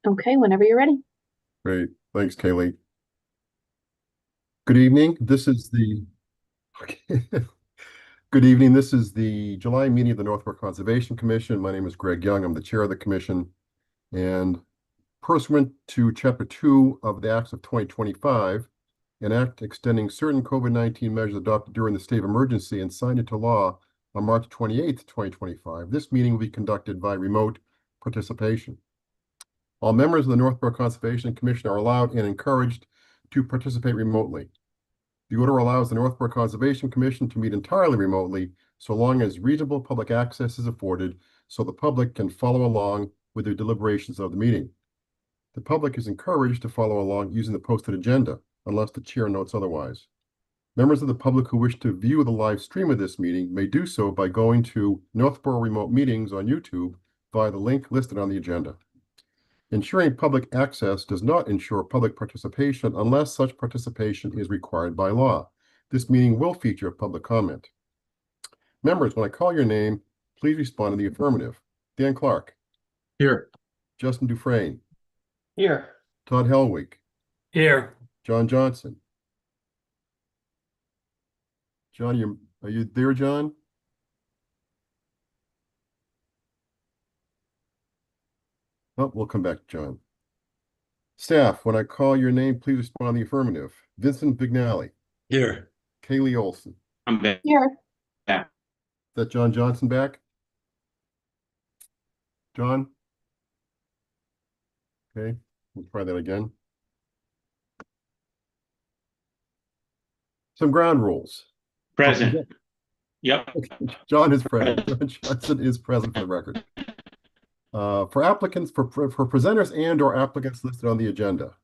Okay, whenever you're ready. Great. Thanks, Kaylee. Good evening. This is the Good evening. This is the July meeting of the Northborough Conservation Commission. My name is Greg Young. I'm the chair of the commission. And pursuant to Chapter 2 of the Acts of 2025, an act extending certain COVID-19 measures adopted during the state of emergency and signed into law on March 28th, 2025, this meeting will be conducted by remote participation. All members of the Northborough Conservation Commission are allowed and encouraged to participate remotely. The order allows the Northborough Conservation Commission to meet entirely remotely so long as reasonable public access is afforded so the public can follow along with the deliberations of the meeting. The public is encouraged to follow along using the posted agenda unless the chair notes otherwise. Members of the public who wish to view the live stream of this meeting may do so by going to Northborough Remote Meetings on YouTube via the link listed on the agenda. Ensuring public access does not ensure public participation unless such participation is required by law. This meeting will feature public comment. Members, when I call your name, please respond in the affirmative. Dan Clark, Here. Justin Dufresne, Here. Todd Helwig, Here. John Johnson. John, are you there, John? Oh, we'll come back to John. Staff, when I call your name, please respond in the affirmative. Vincent Vignali, Here. Kaylee Olson. I'm back. Here. Is that John Johnson back? John? Okay, we'll try that again. Some ground rules. Present. Yep. John is present. John Johnson is present for the record. For applicants, for presenters and or applicants listed on the agenda,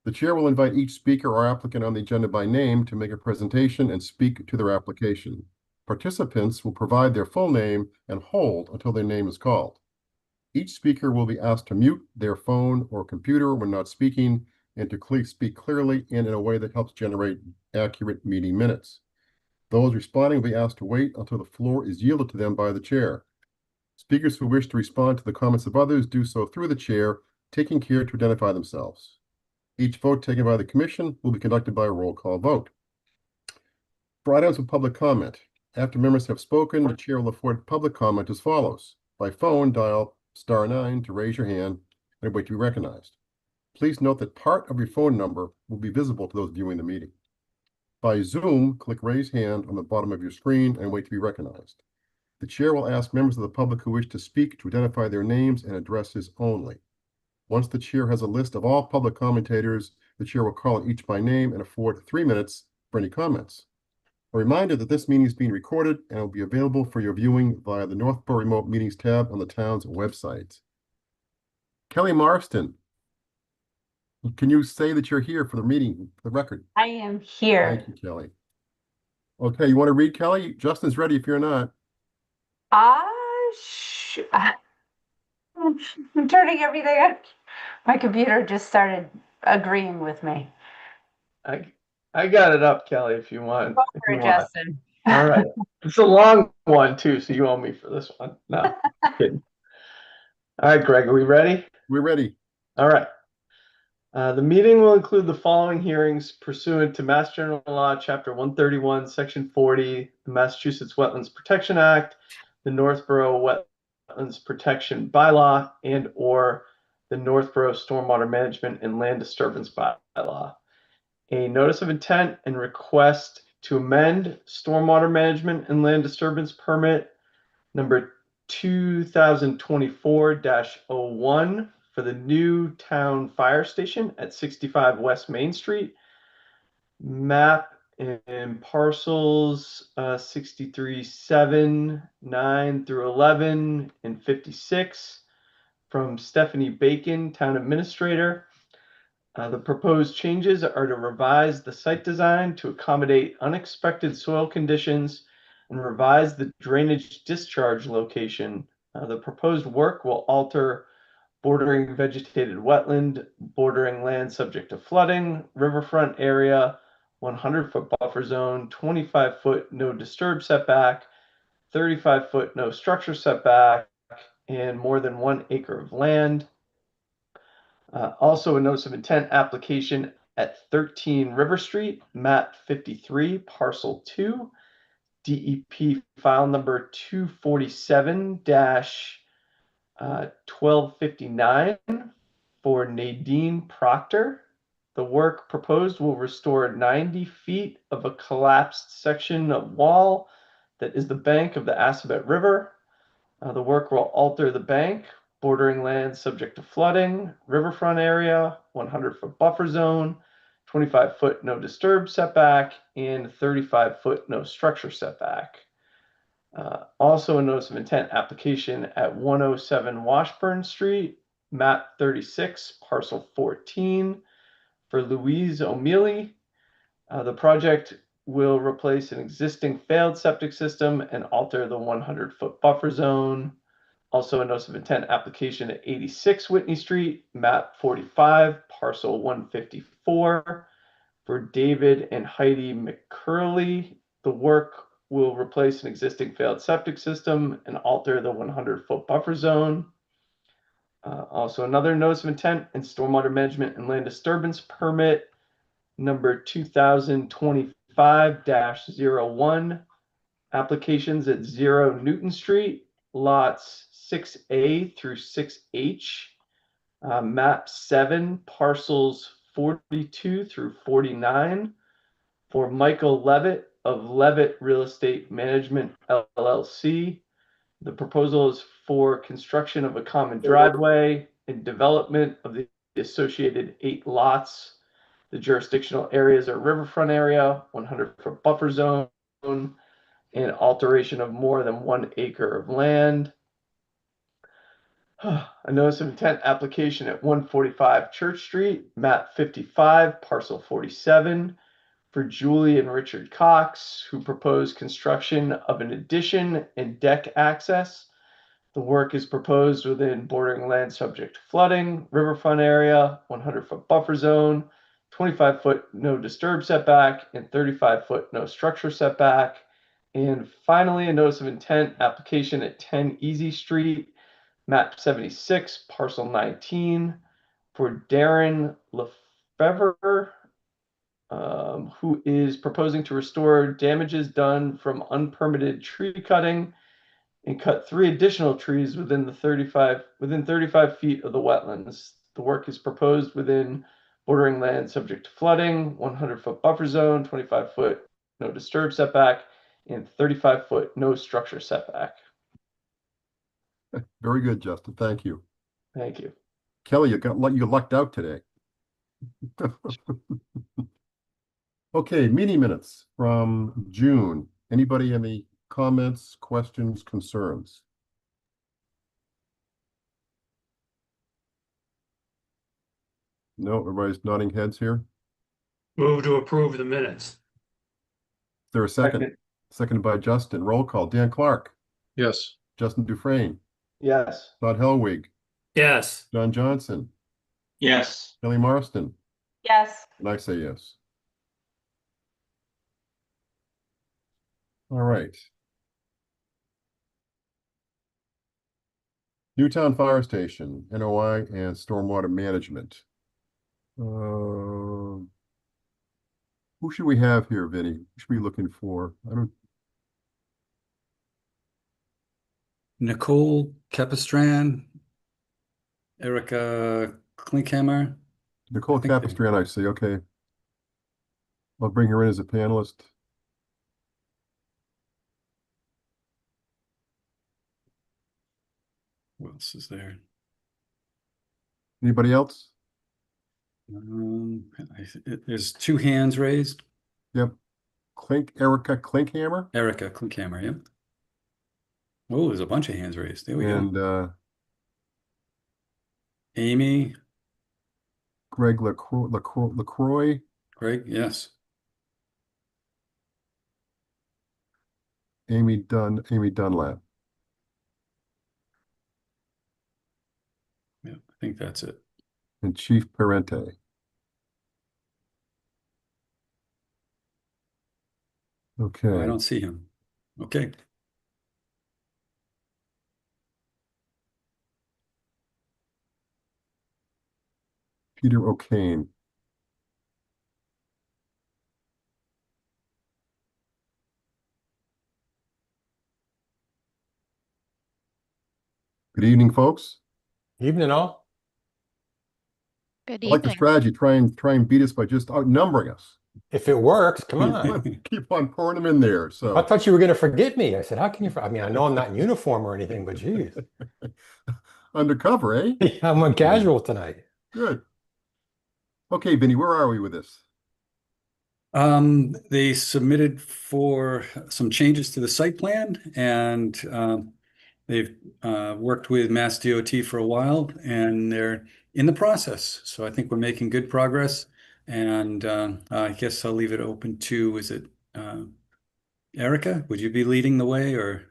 the chair will invite each speaker or applicant on the agenda by name to make a presentation and speak to their application. Participants will provide their full name and hold until their name is called. Each speaker will be asked to mute their phone or computer when not speaking and to speak clearly and in a way that helps generate accurate meeting minutes. Those responding will be asked to wait until the floor is yielded to them by the chair. Speakers who wish to respond to the comments of others do so through the chair, taking care to identify themselves. Each vote taken by the commission will be conducted by a roll call vote. For items of public comment, after members have spoken, the chair will afford public comment as follows. By phone, dial *9 to raise your hand and wait to be recognized. Please note that part of your phone number will be visible to those viewing the meeting. By Zoom, click raise hand on the bottom of your screen and wait to be recognized. The chair will ask members of the public who wish to speak to identify their names and addresses only. Once the chair has a list of all public commentators, the chair will call each by name and afford 3 minutes for any comments. A reminder that this meeting is being recorded and will be available for your viewing via the Northborough Remote Meetings tab on the town's website. Kelly Marston, can you say that you're here for the meeting, for the record? I am here. Thank you, Kelly. Okay, you want to read, Kelly? Justin's ready if you're not. I'm turning everything on. My computer just started agreeing with me. I got it up, Kelly, if you want. Go If for you it, want. Justin. All right. It's a long one, too, so you owe me for this one. No, kidding. All right, Greg, are we ready? We're ready. All right. The meeting will include the following hearings pursuant to Mass General Law, Chapter 131, Section 40, the Massachusetts Wetlands Protection Act, the Northborough Wetlands Protection Bylaw, and or the Northborough Stormwater Management and Land Disturbance Bylaw. A notice of intent and request to amend Stormwater Management and Land Disturbance Permit number 2024-01 for the new town fire station at 65 West Main Street. Map and parcels 63-7, 9 through 11, and 56 from Stephanie Bacon, Town Administrator. The proposed changes are to revise the site design to accommodate unexpected soil conditions and revise the drainage discharge location. The proposed work will alter bordering vegetated wetland, bordering land subject to flooding, riverfront area, 100-foot buffer zone, 25-foot no disturb setback, 35-foot no structure setback, and more than 1 acre of land. Also a notice of intent application at 13 River Street, map 53, parcel 2, DEP file number 247-1259 for Nadine Proctor. The work proposed will restore 90 feet of a collapsed section of wall that is the bank of the Assabet River. The work will alter the bank, bordering land subject to flooding, riverfront area, 100-foot buffer zone, 25-foot no disturb setback, and 35-foot no structure setback. Also a notice of intent application at 107 Washburn Street, map 36, parcel 14 for Louise O'Mealy. The project will replace an existing failed septic system and alter the 100-foot buffer zone. Also a notice of intent application at 86 Whitney Street, map 45, parcel 154 for David and Heidi McCurley. The work will replace an existing failed septic system and alter the 100-foot buffer zone. Also another notice of intent and stormwater management and land disturbance permit number 2025-01, applications at 0 Newton Street, lots 6A through 6H, map 7, parcels 42 through 49 for Michael Levitt of Levitt Real Estate Management LLC. The proposal is for construction of a common driveway and development of the associated 8 lots. The jurisdictional areas are riverfront area, 100-foot buffer zone, and alteration of more than 1 acre of land. A notice of intent application at 145 Church Street, map 55, parcel 47 for Julie and Richard Cox, who propose construction of an addition and deck access. The work is proposed within bordering land subject to flooding, riverfront area, 100-foot buffer zone, 25-foot no disturb setback, and 35-foot no structure setback. And finally, a notice of intent application at 10 Easy Street, map 76, parcel 19 for Darren Lefevre, who is proposing to restore damages done from unpermitted tree cutting and cut 3 additional trees within 35 feet of the wetlands. The work is proposed within bordering land subject to flooding, 100-foot buffer zone, 25-foot no disturb setback, and 35-foot no structure setback. Very good, Justin. Thank you. Thank you. Kelly, you lucked out today. Okay, meeting minutes from June. Anybody any comments, questions, concerns? No, everybody's nodding heads here. Move to approve the minutes. Is there a second? Seconded by Justin. Roll call. Dan Clark, Yes. Justin Dufresne, Yes. Todd Helwig, Yes. John Johnson, Yes. Kelly Marston, Yes. and I say yes. All right. Newtown Fire Station, NOI and Stormwater Management. Who should we have here, Vinny? Who should we be looking for? I don't. Nicole Capistran, Erica Klinkhammer. Nicole Capistran, I see. Okay. I'll bring her in as a panelist. Who else is there? Anybody else? There's 2 hands raised. Yep. Erica Klinkhammer. Erica Klinkhammer, yep. Oh, there's a bunch of hands raised. There we And go. Amy. Greg LaCroix. Greg, yes. Amy Dunlap. Yeah, I think that's it. And Chief Parente. Okay. Oh, I don't see him. Okay. Peter O'Kane. Good evening, folks. Evening all. Good I like the evening. strategy. Try and beat us by just outnumbering us. If it works, come on. Keep on pouring them in there. I So thought you were going to forget me. I said, how can you? I mean, I know I'm not in uniform or anything, but geez, undercover, eh? I'm on casual tonight. Good. Okay, Vinny, where are we with this? They submitted for some changes to the site plan, and they've worked with Mass DOT for a while, and they're in the process. So I think we're making good progress. And I guess I'll leave it open to, is it Erica? Would you be leading the way, or?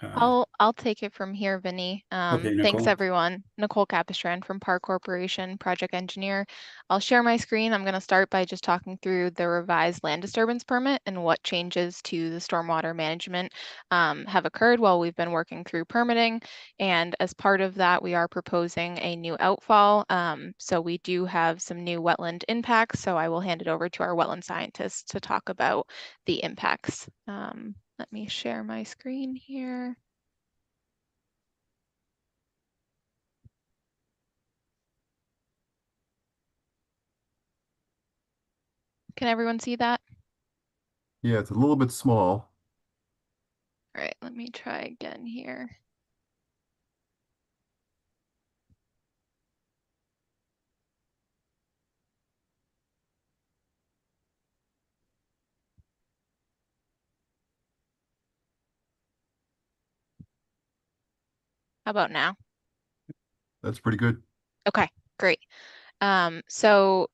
I'll take it from here, Vinny. Okay, Thanks Nicole. everyone. Nicole Capistran from Park Corporation, project engineer. I'll share my screen. I'm going to start by just talking through the revised land disturbance permit and what changes to the stormwater management have occurred while we've been working through permitting. And as part of that, we are proposing a new outfall. So we do have some new wetland impacts. So I will hand it over to our wetland scientists to talk about the impacts. Let me share my screen here. Can everyone see that? Yeah, it's a little bit small. All right, let me try again here. How about now? That's pretty good. Okay, great. So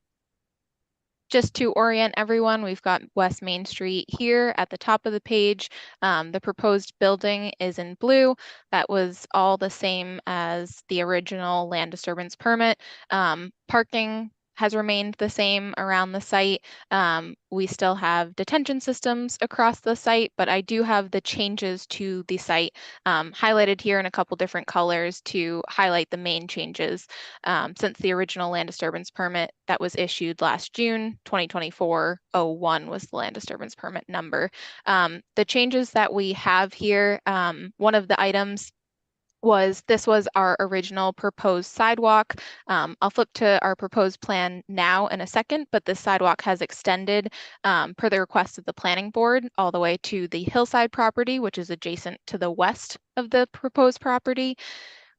just to orient everyone, we've got West Main Street here at the top of the page. The proposed building is in blue. That was all the same as the original land disturbance permit. Parking has remained the same around the site. We still have detention systems across the site, but I do have the changes to the site highlighted here in a couple different colors to highlight the main changes. Since the original land disturbance permit that was issued last June, 2024-01 was the land disturbance permit number. The changes that we have here, one of the items this was our original proposed sidewalk. I'll flip to our proposed plan now in a second, but this sidewalk has extended per the request of the planning board all the way to the hillside property, which is adjacent to the west of the proposed property.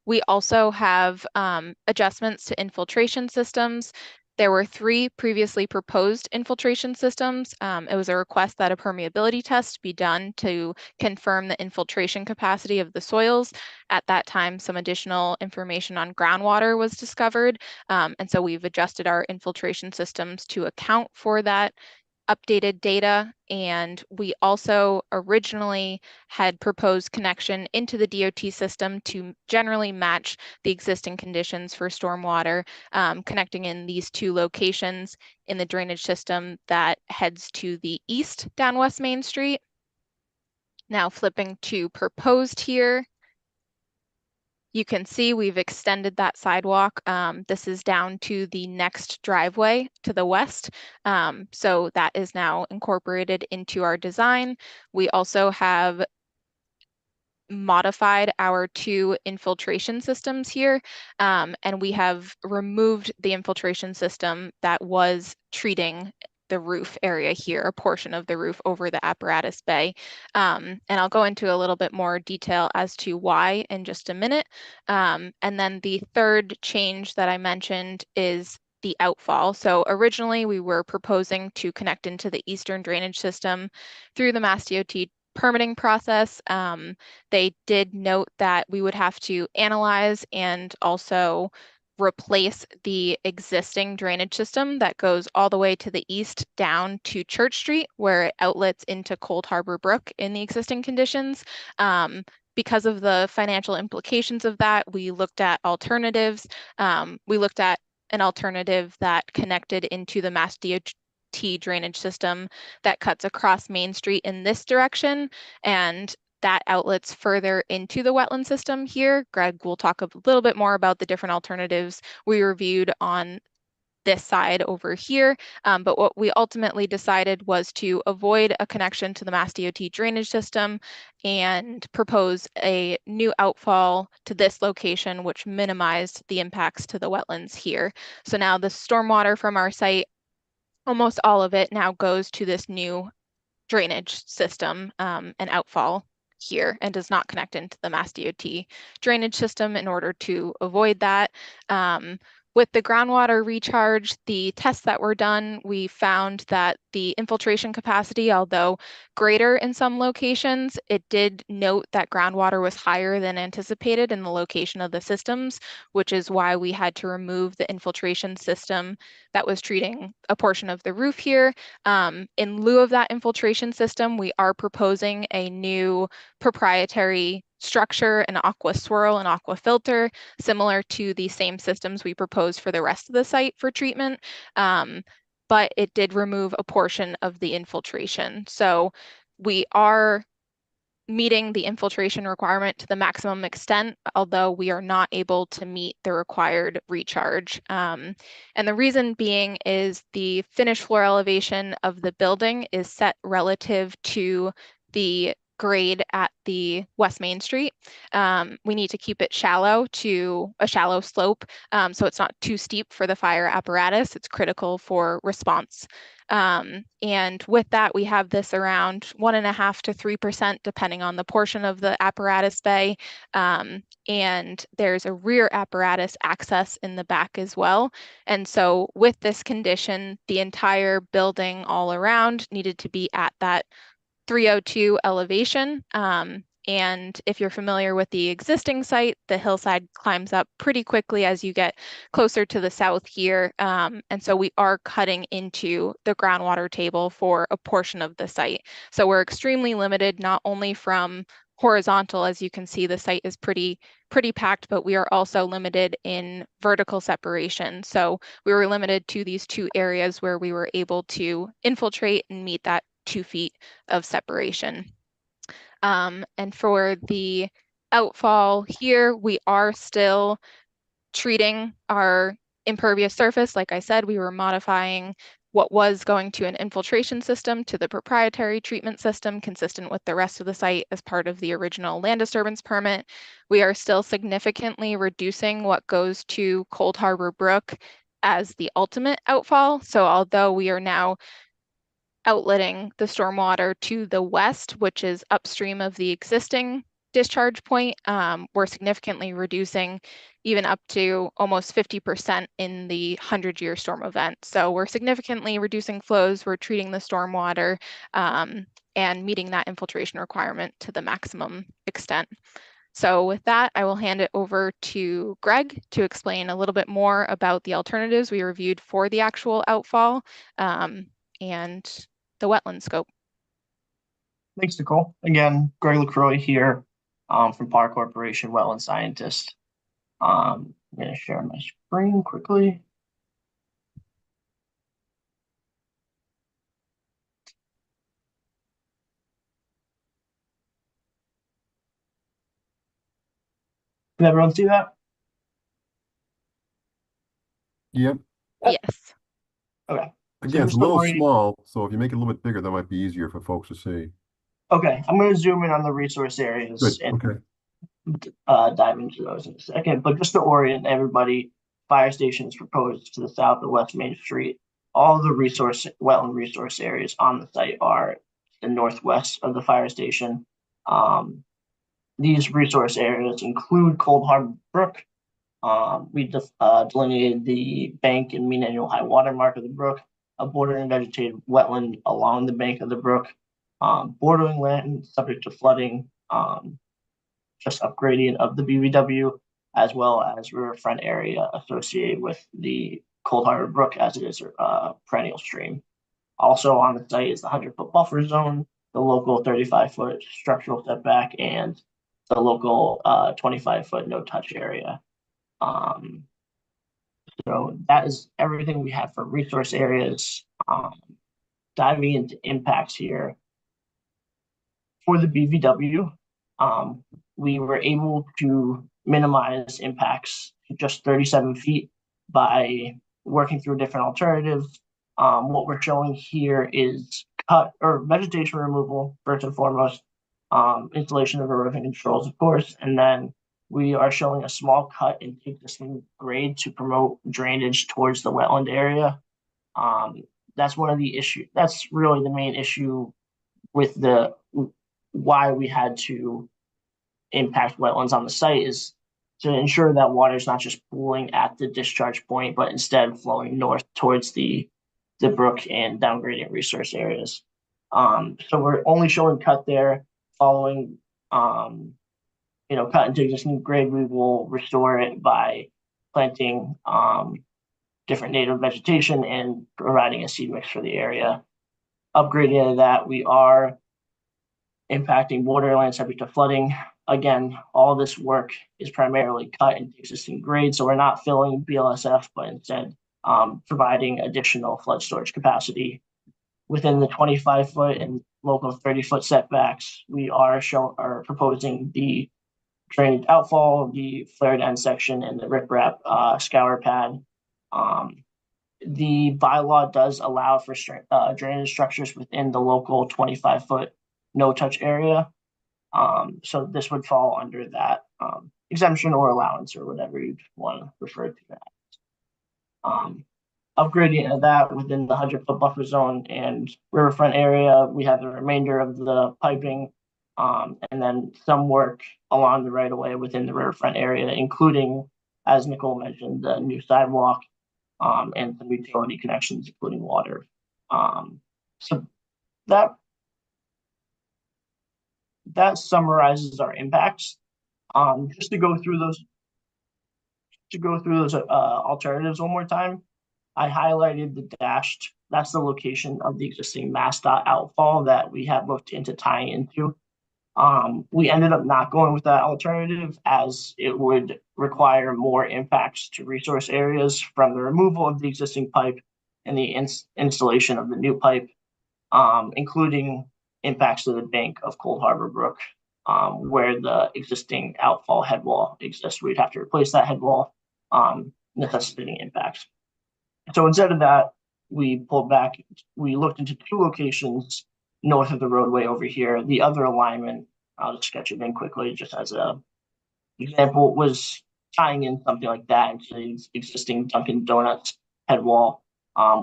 We also have adjustments to infiltration systems. There were 3 previously proposed infiltration systems. It was a request that a permeability test be done to confirm the infiltration capacity of the soils. At that time, some additional information on groundwater was discovered. And so we've adjusted our infiltration systems to account for that updated data. And we also originally had proposed connection into the DOT system to generally match the existing conditions for stormwater, connecting in these 2 locations in the drainage system that heads to the east down West Main Street. Now flipping to proposed here. You can see we've extended that sidewalk. This is down to the next driveway to the west. So that is now incorporated into our design. We also have modified our 2 infiltration systems here, and we have removed the infiltration system that was treating the roof area here, a portion of the roof over the apparatus bay. And I'll go into a little bit more detail as to why in just a minute. And then the third change that I mentioned is the outfall. So originally we were proposing to connect into the eastern drainage system through the Mass DOT permitting process. They did note that we would have to analyze and also replace the existing drainage system that goes all the way to the east down to Church Street, where it outlets into Cold Harbor Brook in the existing conditions. Because of the financial implications of that, we looked at alternatives. We looked at an alternative that connected into the Mass DOT drainage system that cuts across Main Street in this direction, and that outlets further into the wetland system here. Greg will talk a little bit more about the different alternatives we reviewed on this side over here. But what we ultimately decided was to avoid a connection to the Mass DOT drainage system and propose a new outfall to this location, which minimized the impacts to the wetlands here. So now the stormwater from our site, almost all of it now goes to this new drainage system and outfall here, and does not connect into the Mass DOT drainage system in order to avoid that. With the groundwater recharge, the tests that were done, we found that the infiltration capacity, although greater in some locations, it did note that groundwater was higher than anticipated in the location of the systems, which is why we had to remove the infiltration system that was treating a portion of the roof here. In lieu of that infiltration system, we are proposing a new proprietary structure, an aqua swirl and aqua filter, similar to the same systems we proposed for the rest of the site for treatment. But it did remove a portion of the infiltration. So we are meeting the infiltration requirement to the maximum extent, although we are not able to meet the required recharge. And the reason being is the finished floor elevation of the building is set relative to the grade at the West Main Street. We need to keep it shallow to a shallow slope, so it's not too steep for the fire apparatus. It's critical for response. And with that, we have this around 1.5% to 3%, depending on the portion of the apparatus bay. And there's a rear apparatus access in the back as well. And so with this condition, the entire building all around needed to be at that 302 elevation. And if you're familiar with the existing site, the hillside climbs up pretty quickly as you get closer to the south here. And so we are cutting into the groundwater table for a portion of the site. So we're extremely limited, not only from horizontal, as you can see, the site is pretty packed, but we are also limited in vertical separation. So we were limited to these two areas where we were able to infiltrate and meet that 2 feet of separation. And for the outfall here, we are still treating our impervious surface. Like I said, we were modifying what was going to an infiltration system to the proprietary treatment system consistent with the rest of the site as part of the original land disturbance permit. We are still significantly reducing what goes to Cold Harbor Brook as the ultimate outfall. So although we are now outletting the stormwater to the west, which is upstream of the existing discharge point, we're significantly reducing even up to almost 50% in the 100-year storm event. So we're significantly reducing flows, we're treating the stormwater and meeting that infiltration requirement to the maximum extent. So with that, I will hand it over to Greg to explain a little bit more about the alternatives we reviewed for the actual outfall and the wetland scope. Thanks, Nicole. Again, Greg LaCroix here from Park Corporation, wetland scientist. I'm going to share my screen quickly. Can everyone see that? Yep. Yes. Okay. Again, it's a little small, so if you make it a little bit bigger, that might be easier for folks to see. Okay, I'm going to zoom in on the resource areas Good. Okay. and dive into those in a second. But just to orient everybody, fire station is proposed to the south of West Main Street. All the wetland resource areas on the site are the northwest of the fire station. These resource areas include Cold Harbor Brook. We delineated the bank and mean annual high water mark of the brook, a bordering vegetated wetland along the bank of the brook, bordering land subject to flooding, just upgrading of the BVW, as well as riverfront area associated with the Cold Harbor Brook as it is a perennial stream. Also on the site is the 100-foot buffer zone, the local 35-foot structural setback, and the local 25-foot no-touch area. So that is everything we have for resource areas. Diving into impacts here. For the BVW, we were able to minimize impacts to just 37 feet by working through different alternatives. What we're showing here is cut or vegetation removal, first and foremost, installation of erosion controls, of course, and then we are showing a small cut in existing grade to promote drainage towards the wetland area. That's one of the issues. That's really the main issue with why we had to impact wetlands on the site, is to ensure that water is not just pooling at the discharge point, but instead flowing north towards the brook and downgrading resource areas. So we're only showing cut there. Following, cut into existing grade, we will restore it by planting different native vegetation and providing a seed mix for the area. Upgrading that, we are impacting borderlands subject to flooding. Again, all this work is primarily cut into existing grade, so we're not filling BLSF, but instead providing additional flood storage capacity. Within the 25-foot and local 30-foot setbacks, we are proposing the drainage outfall, the flared end section, and the riprap scour pad. The bylaw does allow for drainage structures within the local 25-foot no-touch area. So this would fall under that exemption or allowance, or whatever you'd want to refer to that. Upgrading of that within the 100-foot buffer zone and riverfront area, we have the remainder of the piping, and then some work along the right of way within the riverfront area, including, as Nicole mentioned, the new sidewalk and some utility connections, including water. So that summarizes our impacts. Just to go through those alternatives one more time, I highlighted the dashed. That's the location of the existing MassDOT outfall that we have looked into tying into. We ended up not going with that alternative, as it would require more impacts to resource areas from the removal of the existing pipe and the installation of the new pipe, including impacts to the bank of Cold Harbor Brook, where the existing outfall head wall exists. We'd have to replace that head wall, necessitating impacts. So instead of that, we pulled back. We looked into two locations north of the roadway over here. The other alignment, I'll just sketch it in quickly, just as an example, was tying in something like that into the existing Dunkin' Donuts head wall,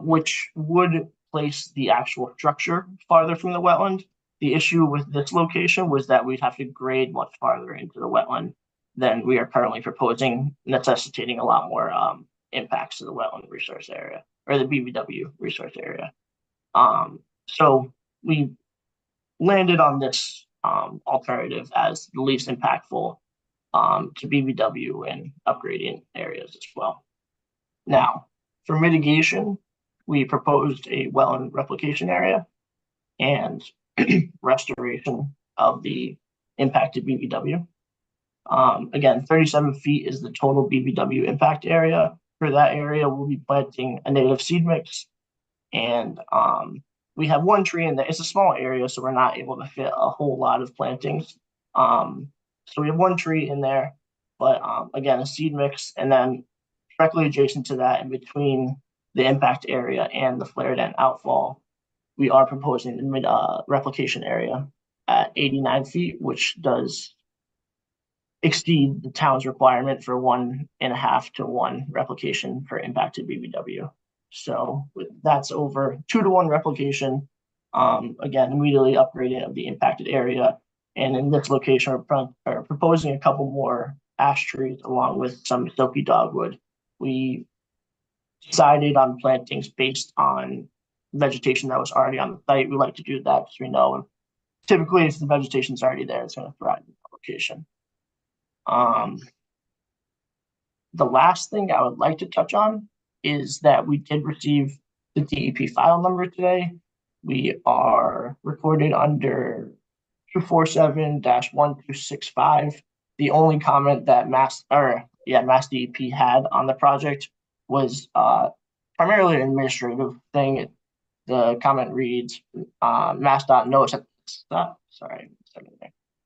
which would place the actual structure farther from the wetland. The issue with this location was that we'd have to grade much farther into the wetland than we are currently proposing, necessitating a lot more impacts to the wetland resource area, or the BVW resource area. So we landed on this alternative as the least impactful to BVW and upgrading areas as well. Now, for mitigation, we proposed a wetland replication area and restoration of the impacted BVW. Again, 37 feet is the total BVW impact area. For that area, we'll be planting a native seed mix, and we have one tree in there. It's a small area, so we're not able to fit a whole lot of plantings. So we have one tree in there, but again, a seed mix, and then directly adjacent to that, in between the impact area and the flared end outfall, we are proposing the mid replication area at 89 feet, which does exceed the town's requirement for 1.5 to 1 replication for impacted BVW. So that's over 2 to 1 replication. Again, immediately upgrading of the impacted area. And in this location, we're proposing a couple more ash trees along with some silky dogwood. We decided on plantings based on vegetation that was already on the site. We like to do that because we know typically if the vegetation is already there, it's going to thrive in the location. The last thing I would like to touch on is that we did receive the DEP file number today. We are recorded under 247-1265. The only comment that Mass DEP had on the project was primarily an administrative thing. The comment reads, MassDOT notes that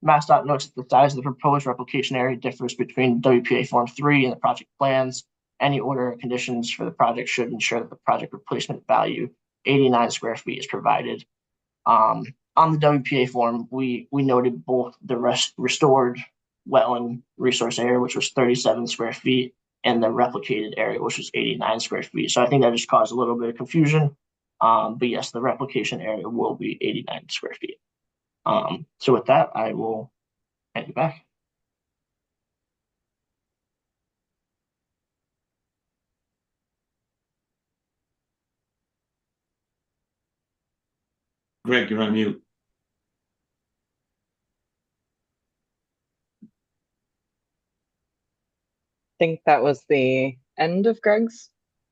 MassDOT notes that the size of the proposed replication area differs between WPA Form 3 and the project plans, Any order of conditions for the project should ensure that the project replacement value 89 square feet is provided. On the WPA form, we noted both the restored wetland resource area, which was 37 square feet, and the replicated area, which was 89 square feet. So I think that just caused a little bit of confusion. But yes, the replication area will be 89 square feet. So with that, I will hand you back. Greg, you're on mute. Think that was the end of Greg's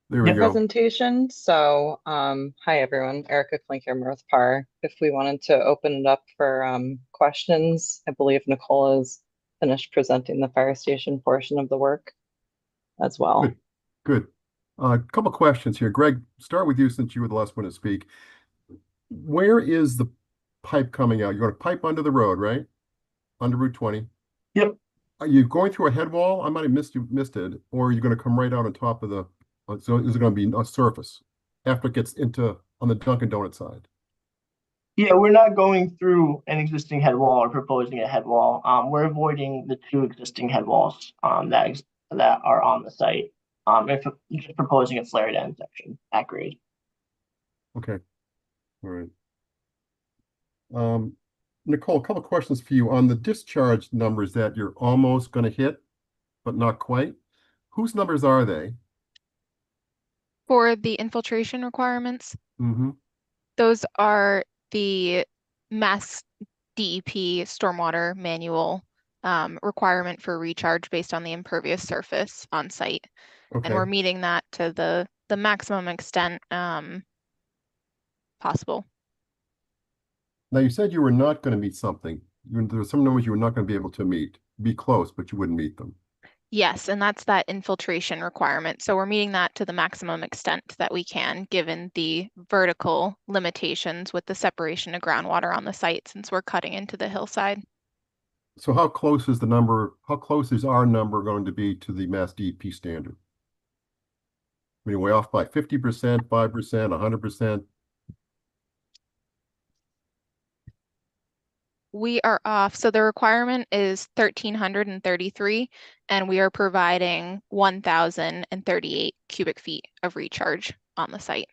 There we go. presentation. So, hi everyone, Erica Klinker, Mirth Par. If we wanted to open it up for questions, I believe Nicole has finished presenting the fire station portion of the work as well. Good. Good. A couple questions here. Greg, start with you since you were the last one to speak. Where is the pipe coming out? You're going to pipe under the road, right? Under Route 20? Yep. Are you going through a head wall? I might have missed it. Or are you going to come right out on top of the, so is it going to be a surface after it gets into, on the Dunkin' Donut side? Yeah, we're not going through an existing head wall or proposing a head wall. We're avoiding the two existing head walls that are on the site. If just proposing a flared end section at grade. Okay. All right. Nicole, a couple questions for you on the discharge numbers that you're almost going to hit, but not quite. Whose numbers are they? For the infiltration requirements, Mm-hmm. those are the Mass DEP stormwater manual requirement for recharge based on the impervious surface on site. Okay. And we're meeting that to the maximum extent possible. Now you said you were not going to meet something. There were some numbers you were not going to be able to meet. Be close, but you wouldn't meet them. Yes, and that's that infiltration requirement. So we're meeting that to the maximum extent that we can, given the vertical limitations with the separation of groundwater on the site, since we're cutting into the hillside. So how close is our number going to be to the Mass DEP standard? I mean, way off by 50%, 5%, 100%? We are off. So the requirement is 1,333, and we are providing 1,038 cubic feet of recharge on the site.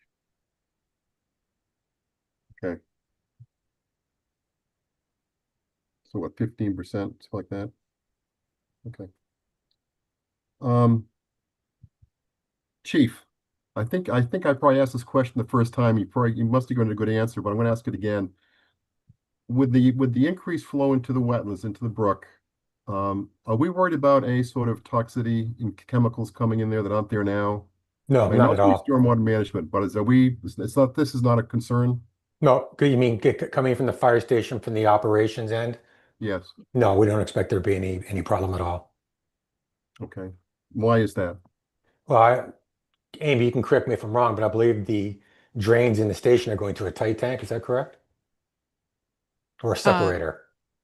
Okay. So what, 15%, something like that? Okay. Chief, I think I probably asked this question the first time. You must have given a good answer, but I'm going to ask it again. With the increased flow into the wetlands, into the brook, are we worried about any sort of toxicity and chemicals coming in there that aren't there now? No, I not know at all. stormwater management, but this is not a concern? No, you mean coming from the fire station from the operations end? Yes. No, we don't expect there to be any problem at all. Okay. Why is that? Well, Amy, you can correct me if I'm wrong, but I believe the drains in the station are going to a tight tank. Is that correct? Or a separator?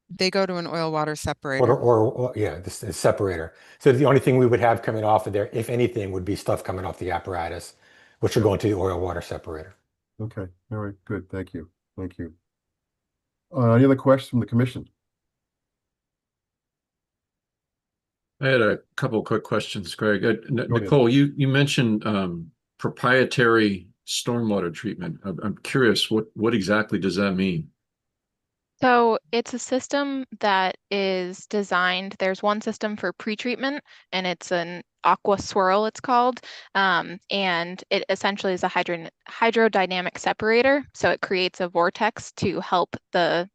They go to an oil water separator. Or yeah, this is separator. So the only thing we would have coming off of there, if anything, would be stuff coming off the apparatus, which are going to the oil water separator. Okay. All right. Good. Thank you. Thank you. Any other questions from the commission? I had a couple of quick questions, Greg. Go ahead. Nicole, you mentioned proprietary stormwater treatment. I'm curious, what exactly does that mean? So it's a system that is designed. There's one system for pretreatment, and it's an aqua swirl, it's called. And it essentially is a hydrodynamic separator. So it creates a vortex to help the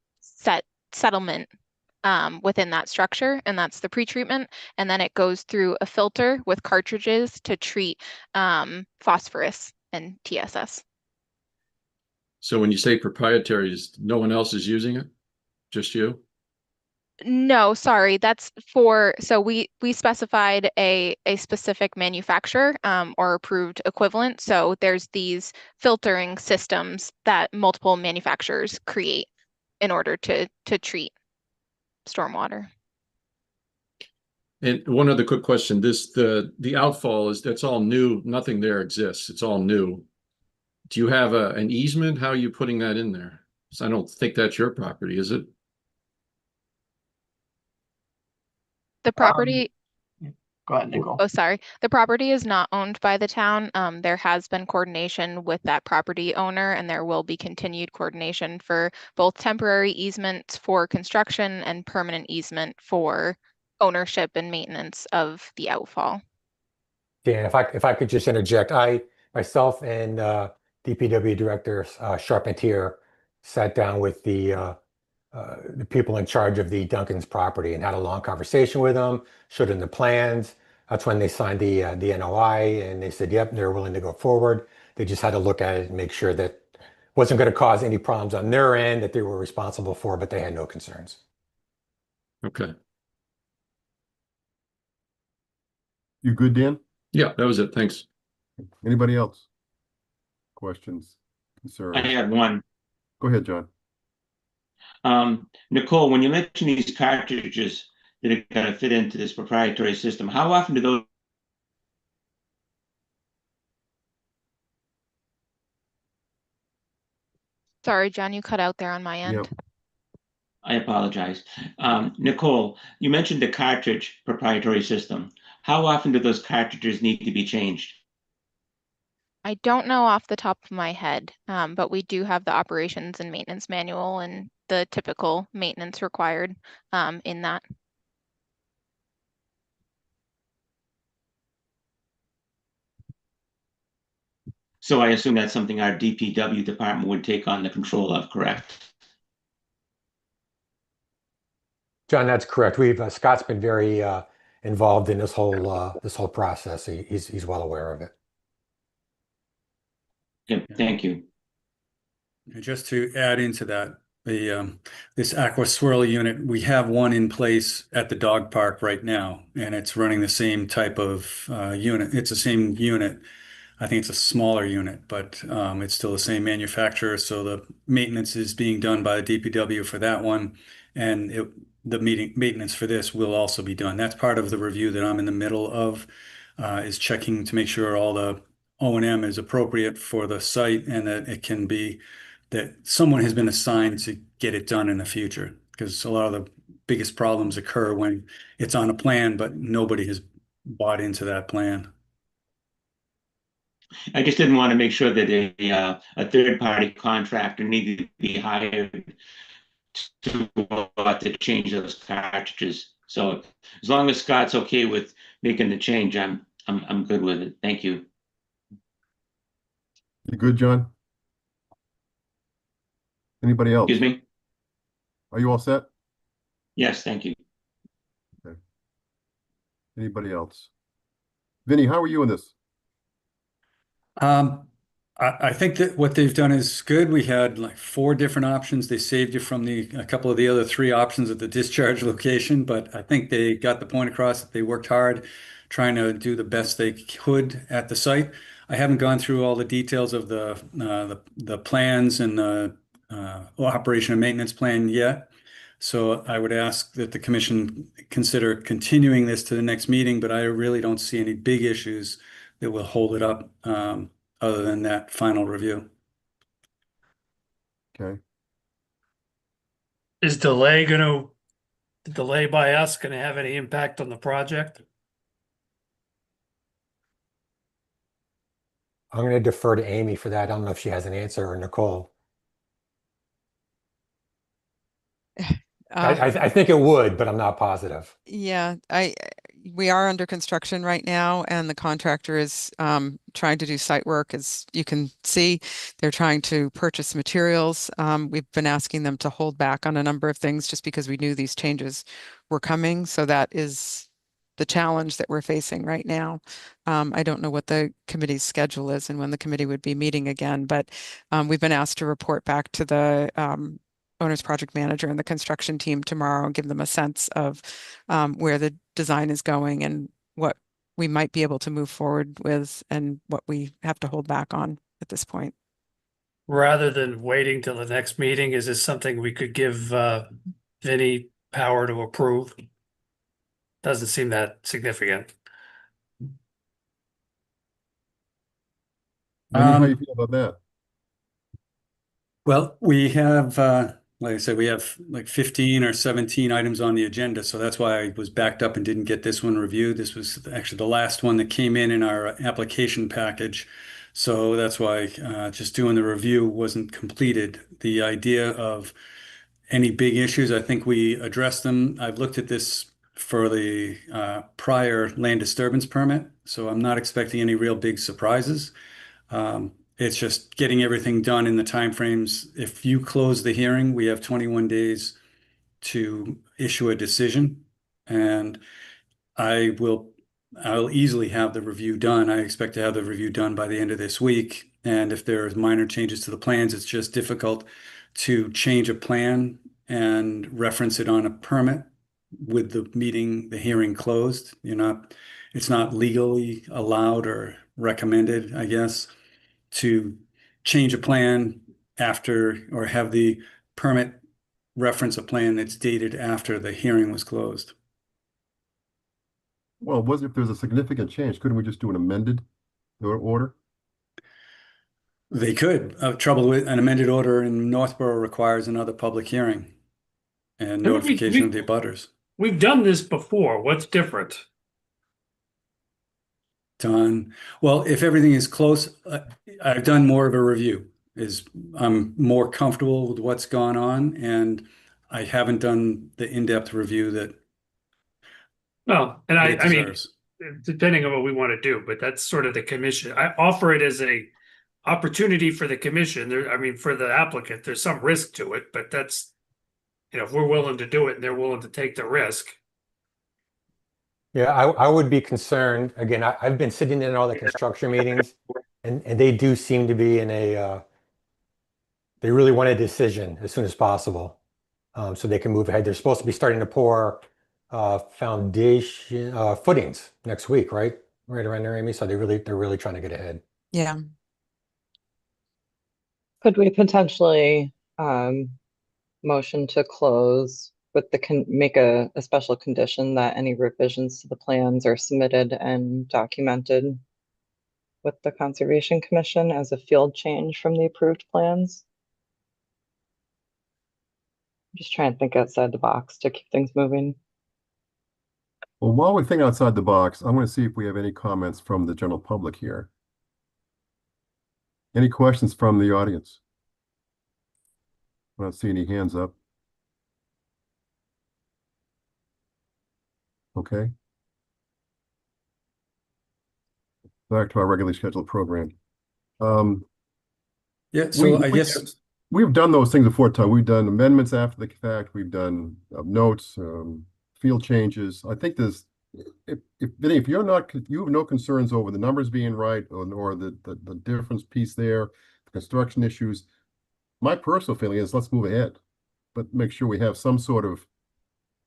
settlement within that structure, and that's the pretreatment. And then it goes through a filter with cartridges to treat phosphorus and TSS. So when you say proprietary, no one else is using it? Just you? No, sorry, that's so we specified a specific manufacturer or approved equivalent. So there's these filtering systems that multiple manufacturers create in order to treat stormwater. And one other quick question, the outfall that's all new, nothing there exists, it's all new. Do you have an easement? How are you putting that in there? So I don't think that's your property, is it? The property, Go ahead, Nicole. oh, sorry. The property is not owned by the town. There has been coordination with that property owner, and there will be continued coordination for both temporary easements for construction and permanent easement for ownership and maintenance of the outfall. Dan, if I could just interject, myself and DPW Director Charpentier sat down with the people in charge of the Duncan's property and had a long conversation with them, showed them the plans. That's when they signed the NOI, and they said, yep, they're willing to go forward. They just had to look at it and make sure that wasn't going to cause any problems on their end that they were responsible for, but they had no concerns. Okay. You good, Dan? Yeah, that was it. Thanks. Anybody else? Questions, concerns? I have one. Go ahead, John. Nicole, when you mention these cartridges that are going to fit into this proprietary system, how often do those? Sorry, John, you cut out there on my end. Yep. I apologize. Nicole, you mentioned the cartridge proprietary system. How often do those cartridges need to be changed? I don't know off the top of my head, but we do have the operations and maintenance manual and the typical maintenance required in that. So I assume that's something our DPW department would take on the control of, correct? John, that's correct. Scott's been very involved in this whole process. He's well aware of it. Okay, thank you. And just to add into that, this aqua swirl unit, we have one in place at the dog park right now, and it's running the same type of unit. It's the same unit. I think it's a smaller unit, but it's still the same manufacturer. So the maintenance is being done by the DPW for that one, and the maintenance for this will also be done. That's part of the review that I'm in the middle of, is checking to make sure all the O&M is appropriate for the site and that it can be that someone has been assigned to get it done in the future, because a lot of the biggest problems occur when it's on a plan, but nobody has bought into that plan. I just didn't want to make sure that a third-party contractor needed to be hired to change those cartridges. So as long as Scott's okay with making the change, I'm good with it. Thank you. You good, John? Anybody else? Excuse me? Are you all set? Yes, thank you. Okay. Anybody else? Vinny, how are you in this? I think that what they've done is good. We had like 4 different options. They saved you from a couple of the other 3 options at the discharge location, but I think they got the point across that they worked hard trying to do the best they could at the site. I haven't gone through all the details of the plans and the operation and maintenance plan yet. So I would ask that the commission consider continuing this to the next meeting, but I really don't see any big issues that will hold it up other than that final review. Okay. Is the delay by us gonna have any impact on the project? I'm going to defer to Amy for that. I don't know if she has an answer, or Nicole. I think it would, but I'm not positive. Yeah, we are under construction right now, and the contractor is trying to do site work. As you can see, they're trying to purchase materials. We've been asking them to hold back on a number of things just because we knew these changes were coming. So that is the challenge that we're facing right now. I don't know what the committee's schedule is and when the committee would be meeting again, but we've been asked to report back to the owner's project manager and the construction team tomorrow and give them a sense of where the design is going and what we might be able to move forward with and what we have to hold back on at this point. Rather than waiting till the next meeting, is this something we could give Vinny power to approve? doesn't seem that significant. Wendy, how you feel about that? Well, we have, like I said, we have like 15 or 17 items on the agenda. So that's why I was backed up and didn't get this one reviewed. This was actually the last one that came in our application package. So that's why just doing the review wasn't completed. The idea of any big issues, I think we addressed them. I've looked at this for the prior land disturbance permit, so I'm not expecting any real big surprises. It's just getting everything done in the timeframes. If you close the hearing, we have 21 days to issue a decision, and I'll easily have the review done. I expect to have the review done by the end of this week. And if there's minor changes to the plans, it's just difficult to change a plan and reference it on a permit with the hearing closed. It's not legally allowed or recommended, I guess, to change a plan after or have the permit reference a plan that's dated after the hearing was closed. Well, if there's a significant change, couldn't we just do an amended order? They could. Trouble with an amended order in Northborough requires another public hearing and notification of the abutters. We've done this before. What's different? Done. Well, if everything is close, I've done more of a review. I'm more comfortable with what's gone on, and I haven't done the in-depth review that Well, and it I mean, deserves. depending on what we want to do, but that's sort of the commission. I offer it as a opportunity for the commission. There, I mean, for the applicant, there's some risk to it, but that's, if we're willing to do it and they're willing to take the risk. Yeah, I would be concerned. Again, I've been sitting in all the construction meetings, and they do seem to be in they really want a decision as soon as possible, so they can move ahead. They're supposed to be starting to pour foundation footings next week, right? Right around there, Amy. So they're really trying to get ahead. Yeah. Could we potentially motion to close with make a special condition that any revisions to the plans are submitted and documented with the Conservation Commission as a field change from the approved plans? Just trying to think outside the box to keep things moving. Well, while we think outside the box, I'm going to see if we have any comments from the general public here. Any questions from the audience? I don't see any hands up. Okay. Back to our regularly scheduled program. Yeah, so I guess we've done those things before, Tom. We've done amendments after the fact. We've done notes, field changes. I think there's, if you have no concerns over the numbers being right or the difference piece there, the construction issues, my personal feeling is let's move ahead, but make sure we have some sort of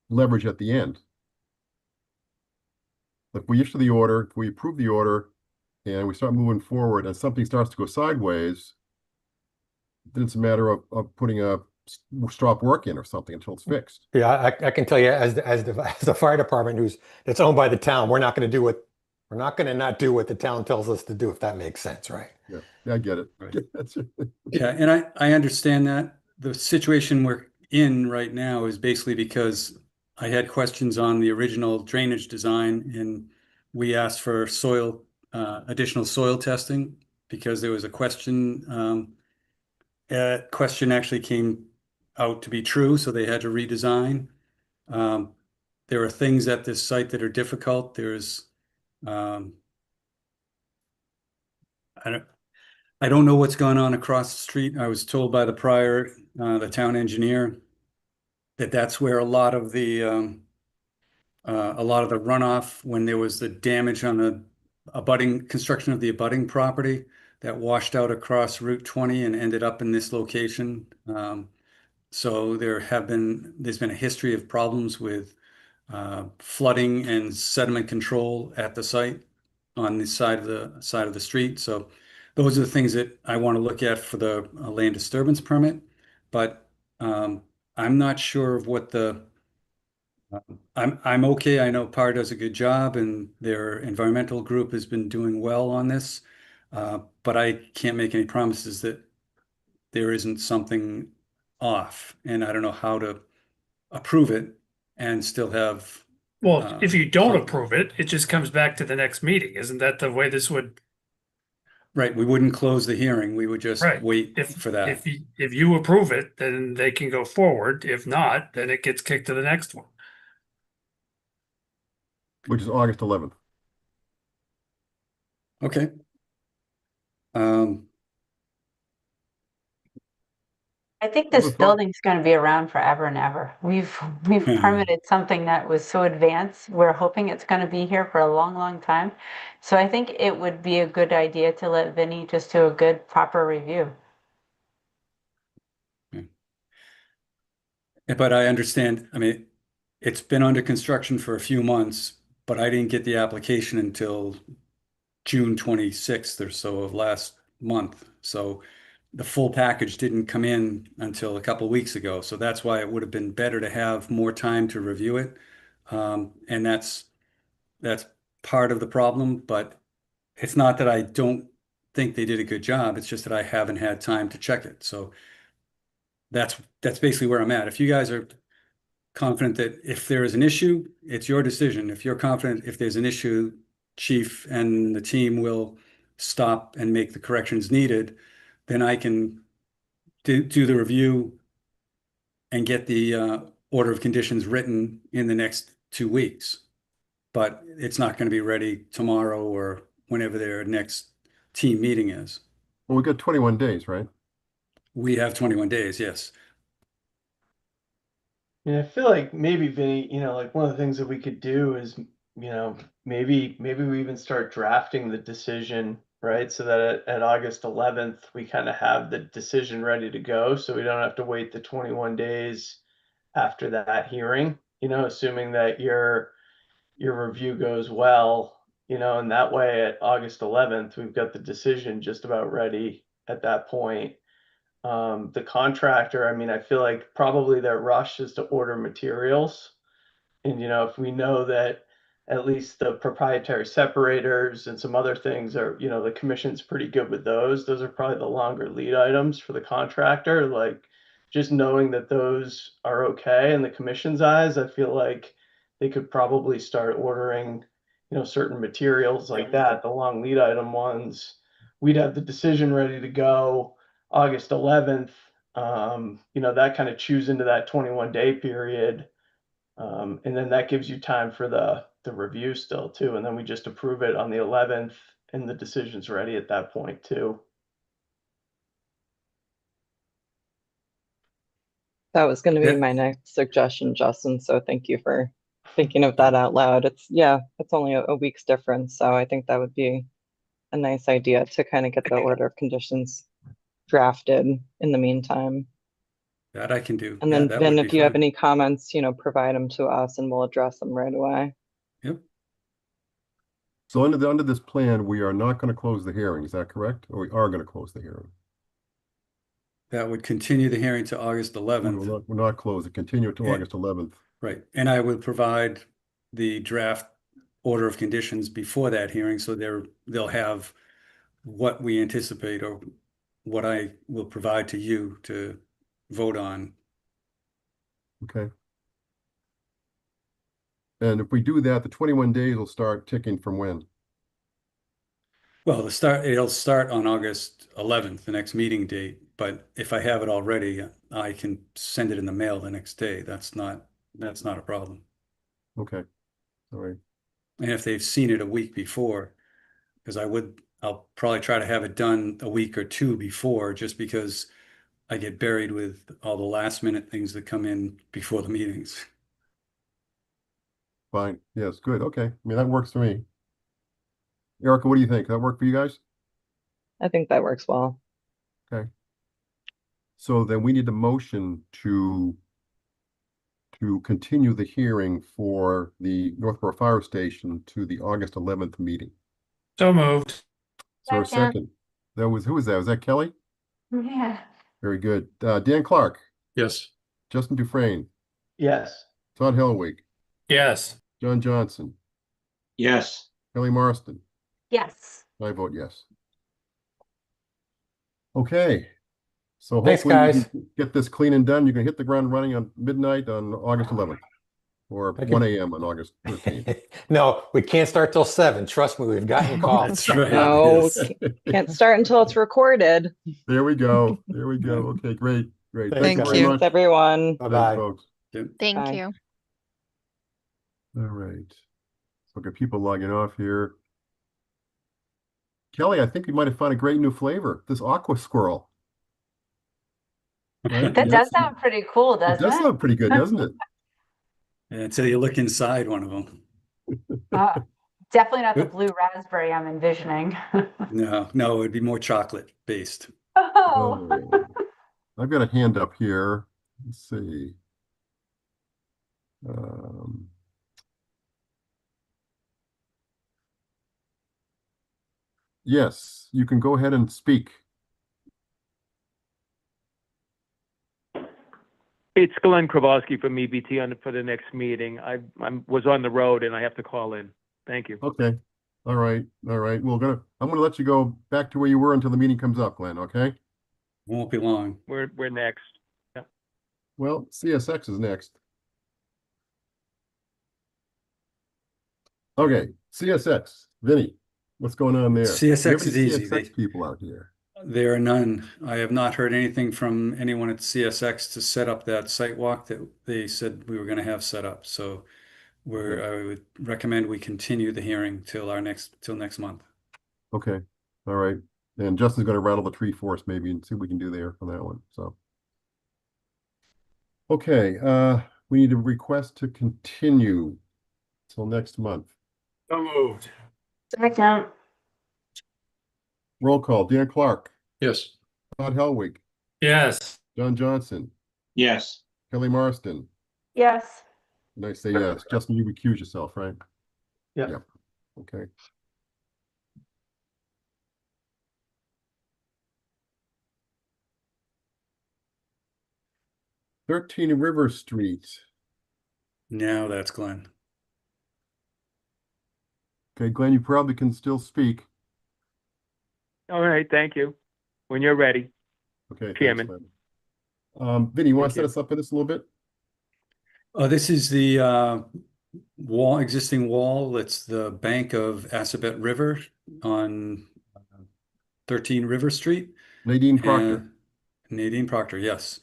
leverage at the end. If we issue the order, if we approve the order, and we start moving forward and something starts to go sideways, then it's a matter of putting a stop work in or something until it's fixed. Yeah, I can tell you as the fire department that's owned by the town, we're not going to not do what the town tells us to do, if that makes sense, right? Yeah, I get it. Right. Yeah, and I understand that. The situation we're in right now is basically because I had questions on the original drainage design, and we asked for additional soil testing because there was a question. Question actually came out to be true, so they had to redesign. There are things at this site that are difficult. There's I don't know what's going on across the street. I was told by the town engineer, that's where a lot of the runoff, when there was the damage on the construction of the abutting property, that washed out across Route 20 and ended up in this location. So there's been a history of problems with flooding and sediment control at the site on the side of the street. So those are the things that I want to look at for the land disturbance permit. But I'm not sure of what the I'm okay. I know PAR does a good job and their environmental group has been doing well on this. But I can't make any promises that there isn't something off, and I don't know how to approve it and still have. Well, if you don't something. approve it, it just comes back to the next meeting. Isn't that the way this would? Right, we wouldn't close the hearing. We would just Right. wait If for that. if you approve it, then they can go forward. If not, then it gets kicked to the next one. Which is August 11th. Okay. I think Have this a thought. building's going to be around forever and ever. We've permitted something that was so advanced. We're hoping it's going to be here for a long, long time. So I think it would be a good idea to let Vinny just do a good, proper review. But I understand, I mean, it's been under construction for a few months, but I didn't get the application until June 26th or so of last month. So the full package didn't come in until a couple of weeks ago. So that's why it would have been better to have more time to review it. And that's part of the problem, but it's not that I don't think they did a good job. It's just that I haven't had time to check it. So that's basically where I'm at. If you guys are confident that if there is an issue, it's your decision. If you're confident if there's an issue, Chief and the team will stop and make the corrections needed, then I can do the review and get the order of conditions written in the next 2 weeks. But it's not going to be ready tomorrow or whenever their next team meeting is. Well, we got 21 days, right? We have 21 days, yes. Yeah, I feel like maybe Vinny, like one of the things that we could do is, maybe we even start drafting the decision, right? So that at August 11th, we kind of have the decision ready to go. So we don't have to wait the 21 days after that hearing, assuming that your review goes well, and that way at August 11th, we've got the decision just about ready at that point. The contractor, I mean, I feel like probably their rush is to order materials. And, if we know that at least the proprietary separators and some other things are, the commission's pretty good with those. Those are probably the longer lead items for the contractor. Like just knowing that those are okay in the commission's eyes, I feel like they could probably start ordering, certain materials like that, the long lead item ones. We'd have the decision ready to go August 11th. That kind of chews into that 21-day period. And then that gives you time for the review still too. And then we just approve it on the 11th and the decision's ready at that point too. That was going to be Yeah. my next suggestion, Justin. So thank you for thinking of that out loud. It's only a week's difference. So I think that would be a nice idea to kind of get the order of conditions drafted in the meantime. That I can do. And Yeah, then, that Ben, would if be you have fine. any comments, provide them to us and we'll address them right away. Yep. So under this plan, we are not going to close the hearing. Is that correct? Or we are going to close the hearing? That would continue the hearing to August 11th. We're not close it. Continue it to Yeah. August 11th. Right. And I will provide the draft order of conditions before that hearing, so they'll have what we anticipate or what I will provide to you to vote on. Okay. And if we do that, the 21 days will start ticking from when? Well, it'll start on August 11th, the next meeting date. But if I have it already, I can send it in the mail the next day. That's not a problem. Okay. All right. And if they've seen it a week before, because I'll probably try to have it done a week or two before, just because I get buried with all the last minute things that come in before the meetings. Fine. Yes, good. Okay. I mean, that works for me. Erica, what do you think? That work for you guys? I think that works well. Okay. So then we need a motion to continue the hearing for the Northborough Fire Station to the August 11th meeting. So moved. So a second. Who was that? Was that Kelly? Yeah. Very good. Dan Clark, Yes. Justin Dufresne, Yes. Todd Helwig, Yes. John Johnson, Yes. Kelly Marston. Yes. I vote yes. Okay. So Thanks, hopefully we guys. can get this clean and done. You can hit the ground running on midnight on August 11th or I could- 1 a.m. on August 13th. No, we can't start till 7. Trust me, we've gotten calls. That's right. No, yes. can't start until it's recorded. There we go. There we go. Okay, great. Great. Thanks, Thank you guys. very Thank you, much. everyone. Thanks, Bye-bye. folks. Thank Bye. you. All right. So got people logging off here. Kelly, I think we might have found a great new flavor. This aqua squirrel. Right? That does sound pretty cool, It doesn't does it? sound pretty good, doesn't it? Until you look inside one of them. Definitely not the blue raspberry I'm envisioning. No, it'd be more chocolate based. Oh. Oh, I've got a hand up here. Let's see. Yes, you can go ahead and speak. It's Glenn Krawalski from EBT for the next meeting. I was on the road and I have to call in. Thank you. Okay. All right. All right. I'm gonna let you go back to where you were until the meeting comes up, Glenn, okay? Won't be long. We're next. Yeah. Well, CSX is next. Okay, CSX. Vinny, what's going on there? Do you have CSX is any easy. CSX people out here? There are none. I have not heard anything from anyone at CSX to set up that site walk that they said we were going to have set up. So I would recommend we continue the hearing till next month. Okay. All right. And Justin's going to rattle the tree for us maybe and see what we can do there on that one. So okay, we need a request to continue till next month. So moved. Second. Roll call. Dan Clark, Yes. Todd Helwig, Yes. John Johnson, Yes. Kelly Marston. Yes. And I say yes. Justin, you recuse yourself, right? Yeah. Yep. Okay. "13 River Street." Now that's Glenn. Okay, Glenn, you probably can still speak. All right. Thank you. When you're ready. Okay, thanks, Chairman. Glenn. Vinny, you want to set Thank us up for this a little bit? This is the existing wall. It's the bank of Assabet River on 13 River Street. Nadine Proctor. Nadine Proctor, yes.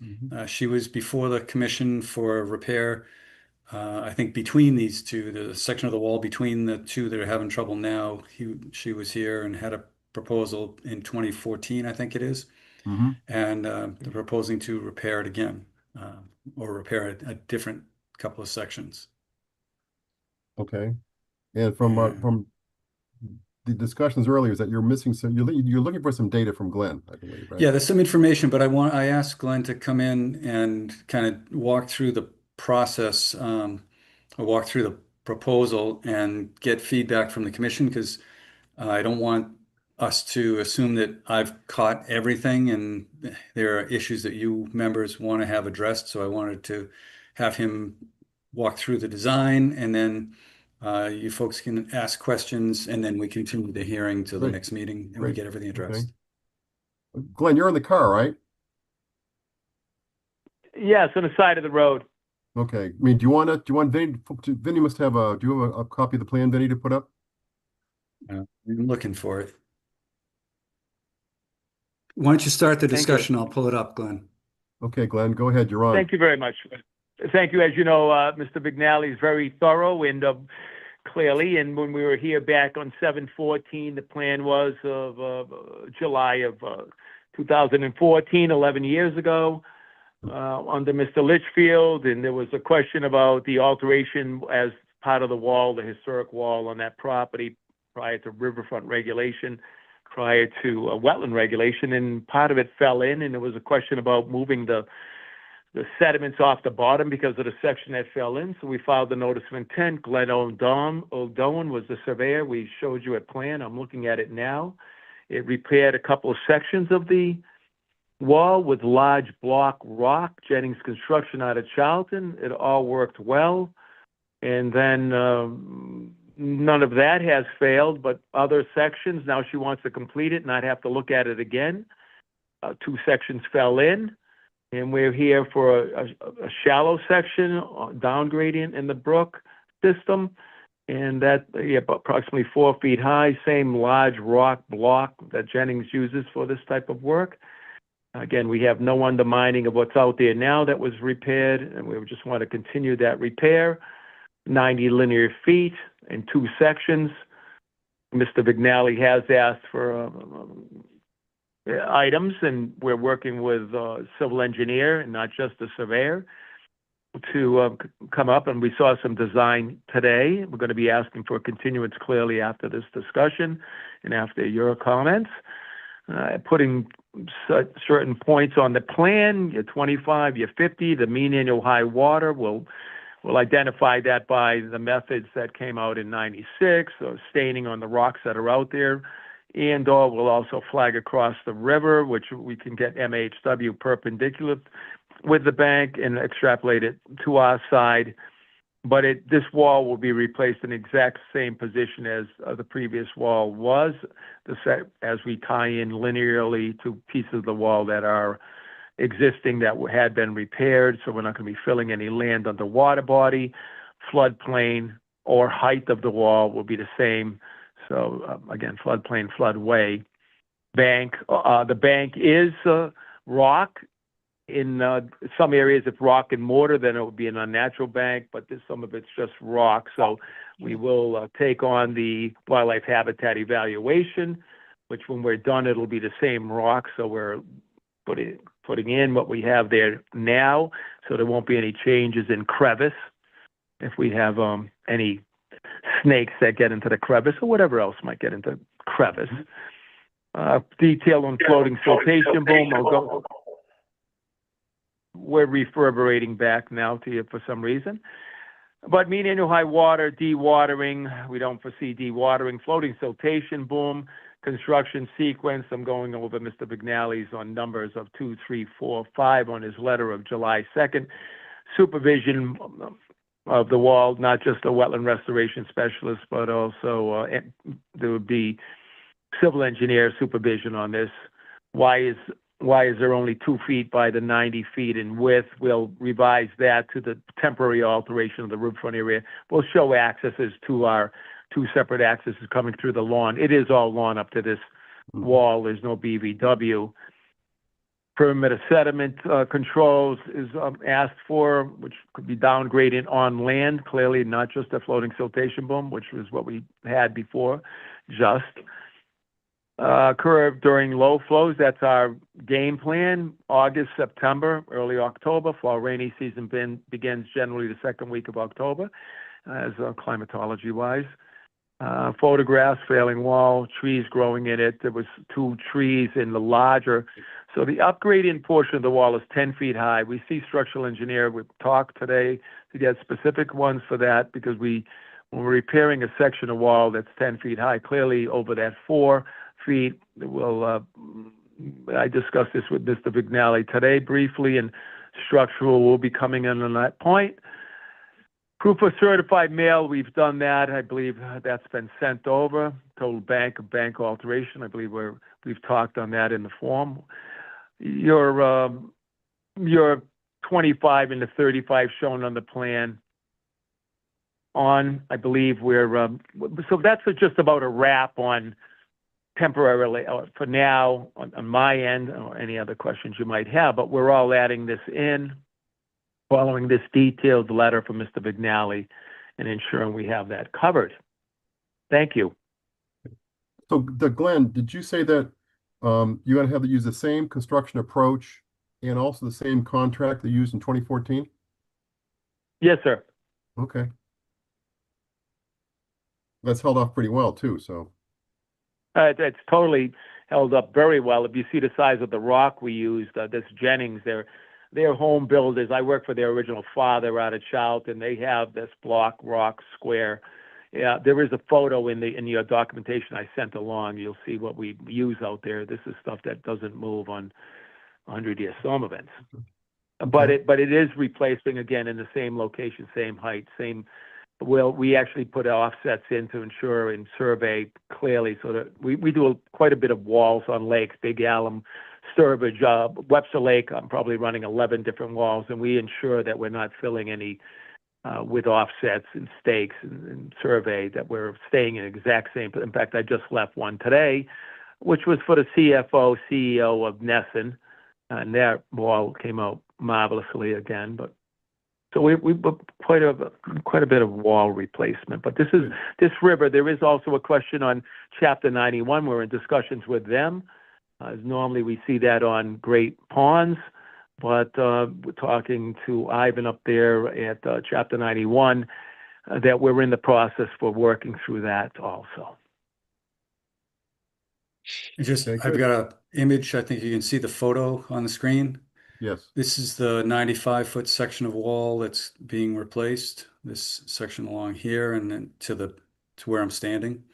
She was before the commission for repair. I think between these two, the section of the wall between the two that are having trouble now, she was here and had a proposal in 2014, I think it is. And they're proposing to repair it again, or repair a different couple of sections. Okay. And from the discussions earlier is that you're missing you're looking for some data from Glenn, I believe, right? Yeah, there's some information, but I asked Glenn to come in and kind of walk through the process, or walk through the proposal and get feedback from the commission, because I don't want us to assume that I've caught everything and there are issues that you members want to have addressed. So I wanted to have him walk through the design, and then you folks can ask questions, and then we continue the hearing to the next meeting and we get everything addressed. Okay. Glenn, you're in the car, right? Yes, on the side of the road. Okay. I mean, do you want Vinny? Vinny must have do you have a copy of the plan, Vinny, to put up? I'm looking for it. Why don't you start the discussion? I'll pull it up, Glenn. Okay, Glenn, go ahead. You're on. Thank you very much. Thank you. As you know, Mr. Vignali is very thorough and clearly. And when we were here back on 7/14, the plan was of July of 2014, 11 years ago, under Mr. Litchfield. And there was a question about the alteration as part of the wall, the historic wall on that property prior to riverfront regulation, prior to wetland regulation. And part of it fell in, and there was a question about moving the sediments off the bottom because of the section that fell in. So we filed the notice of intent. Glenn O'Dowan was the surveyor. We showed you a plan. I'm looking at it now. It repaired a couple of sections of the wall with large block rock, Jennings Construction out of Charlton. It all worked well. And then none of that has failed, but other sections, now she wants to complete it, not have to look at it again. 2 sections fell in, and we're here for a shallow section, down gradient in the brook system. And that, approximately 4 feet high, same large rock block that Jennings uses for this type of work. Again, we have no undermining of what's out there now that was repaired, and we just want to continue that repair. 90 linear feet in 2 sections. Mr. Vignali has asked for items, and we're working with a civil engineer and not just a surveyor to come up, and we saw some design today. We're going to be asking for a continuance clearly after this discussion and after your comments. Putting certain points on the plan, your 25, your 50, the mean annual high water, we'll identify that by the methods that came out in 96, or staining on the rocks that are out there, and/or we'll also flag across the river, which we can get MHW perpendicular with the bank and extrapolate it to our side. But this wall will be replaced in the exact same position as the previous wall was, as we tie in linearly to pieces of the wall that are existing that had been repaired. So we're not going to be filling any land on the water body. Floodplain or height of the wall will be the same. So again, floodplain, floodway. Bank, the bank is rock. In some areas, if rock and mortar, then it would be an unnatural bank, but some of it's just rock. So we will take on the wildlife habitat evaluation, which when we're done, it'll be the same rock. So we're putting in what we have there now, so there won't be any changes in crevice. If we have any snakes that get into the crevice or whatever else might get into crevice. Detail on floating siltation boom, I'll go. We're reverberating back now to you for some reason. But mean annual high water, dewatering, we don't foresee dewatering. Floating siltation boom, construction sequence, I'm going over Mr. Vignali's on numbers of 2, 3, 4, 5 on his letter of July 2nd. Supervision of the wall, not just a wetland restoration specialist, but also there would be civil engineer supervision on this. Why is there only 2 feet by the 90 feet in width? We'll revise that to the temporary alteration of the roof front area. We'll show accesses to our 2 separate accesses coming through the lawn. It is all lawn up to this wall. There's no BVW. Perimeter sediment controls is asked for, which could be down gradient on land, clearly not just a floating siltation boom, which was what we had before, just. Curve during low flows, that's our game plan. August, September, early October. Fall rainy season begins generally the 2nd week of October, as climatology-wise. Photographs, failing wall, trees growing in it. There was 2 trees in the larger. So the upgrading portion of the wall is 10 feet high. We see structural engineer, we talked today to get specific ones for that, because when we're repairing a section of wall that's 10 feet high, clearly over that 4 feet, I discussed this with Mr. Vignali today briefly, and structural will be coming in on that point. Proof of certified mail, we've done that. I believe that's been sent over. Total bank alteration, I believe we've talked on that in the form. Your 25 and the 35 shown on the plan. I believe so that's just about a wrap on temporarily, for now, on my end, or any other questions you might have, but we're all adding this in, following this detailed letter from Mr. Vignali, and ensuring we have that covered. Thank you. So, Glenn, did you say that you're going to have to use the same construction approach and also the same contract they used in 2014? Yes, sir. Okay. That's held off pretty well, too, so. It's totally held up very well. If you see the size of the rock we used, this Jennings, they're home builders. I work for their original father out of Charlton. They have this block rock square. Yeah, there is a photo in your documentation I sent along. You'll see what we use out there. This is stuff that doesn't move on 100-year storm events. But it is replacing, again, in the same location, same height, same we actually put offsets in to ensure and survey clearly so that we do quite a bit of walls on lakes, Big Alum, Sturbridge, Webster Lake. I'm probably running 11 different walls, and we ensure that we're not filling any with offsets and stakes and survey, that we're staying in exact same. In fact, I just left one today, which was for the CFO, CEO of Nesson, and that wall came out marvelously again. But so we quite a bit of wall replacement. But this river. There is also a question on Chapter 91. We're in discussions with them. Normally we see that on Great Ponds, but we're talking to Ivan up there at Chapter 91 that we're in the process for working through that also. I've got an image. I think you can see the photo on the screen. Yes. This is the 95-foot section of wall that's being replaced. This section along here and then to where I'm standing.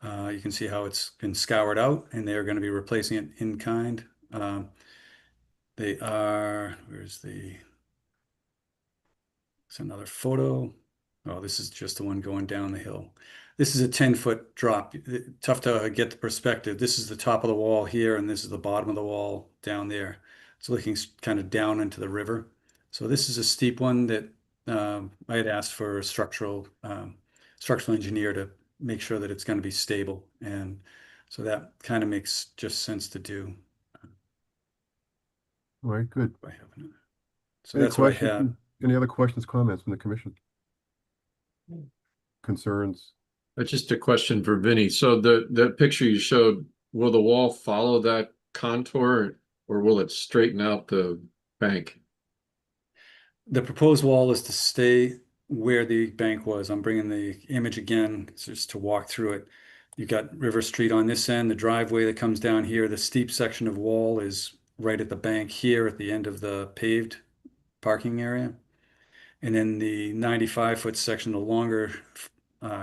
You can see how it's been scoured out, and they're going to be replacing it in kind. It's another photo. Oh, this is just the one going down the hill. This is a 10-foot drop. Tough to get the perspective. This is the top of the wall here, and this is the bottom of the wall down there. It's looking kind of down into the river. So this is a steep one that I had asked for a structural engineer to make sure that it's going to be stable. And so that kind of makes just sense to do. All right, good. So that's what I have. Any other questions, comments from the commission? Concerns? Just a question for Vinny. So the picture you showed, will the wall follow that contour, or will it straighten out the bank? The proposed wall is to stay where the bank was. I'm bringing the image again just to walk through it. You've got River Street on this end, the driveway that comes down here. The steep section of wall is right at the bank here at the end of the paved parking area. And then the 95-foot section, the longer,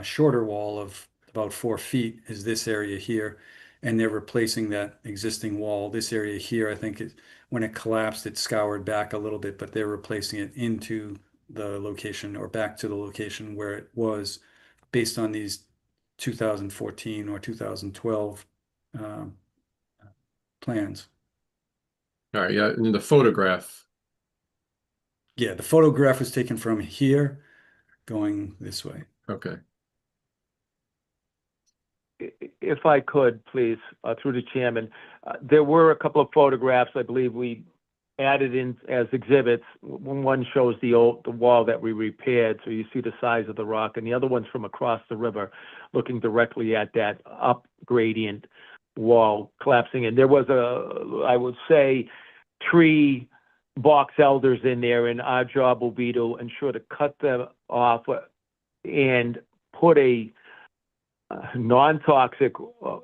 shorter wall of about 4 feet is this area here. And they're replacing that existing wall. This area here, I think when it collapsed, it scoured back a little bit, but they're replacing it into the location or back to the location where it was based on these 2014 or 2012 plans. All right, yeah, and the photograph. Yeah, the photograph was taken from here going this way. Okay. If I could, please, through the chairman, there were a couple of photographs I believe we added in as exhibits. One shows the wall that we repaired, so you see the size of the rock, and the other one's from across the river, looking directly at that up gradient wall collapsing. And there was I would say, tree box elders in there, and our job will be to ensure to cut them off and put a non-toxic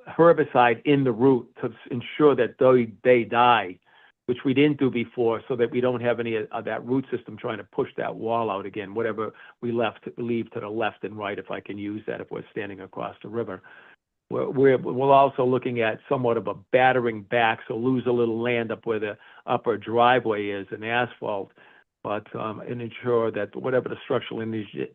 herbicide in the root to ensure that they die, which we didn't do before, so that we don't have any of that root system trying to push that wall out again, whatever we leave to the left and right, if I can use that, if we're standing across the river. We're also looking at somewhat of a battering back, so lose a little land up where the upper driveway is and asphalt, but and ensure that whatever the structural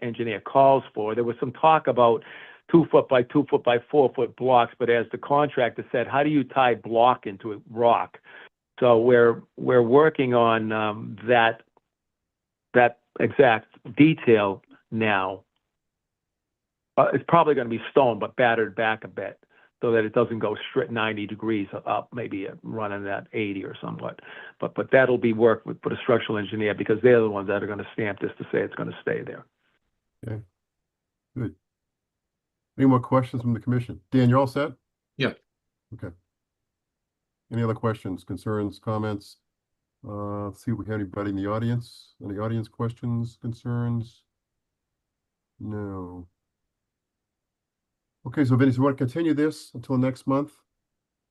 engineer calls for. There was some talk about 2 foot by 2 foot by 4 foot blocks, but as the contractor said, how do you tie block into a rock? So we're working on that exact detail now. It's probably going to be stone, but battered back a bit so that it doesn't go straight 90 degrees up, maybe running at 80 or somewhat. But that'll be work with a structural engineer, because they're the ones that are going to stamp this to say it's going to stay there. Okay, good. Any more questions from the commission? Dan, you're all set? Yeah. Okay. Any other questions, concerns, comments? Let's see if we have anybody in the audience. Any audience questions, concerns? No. Okay, so Vinny, so you want to continue this until next month?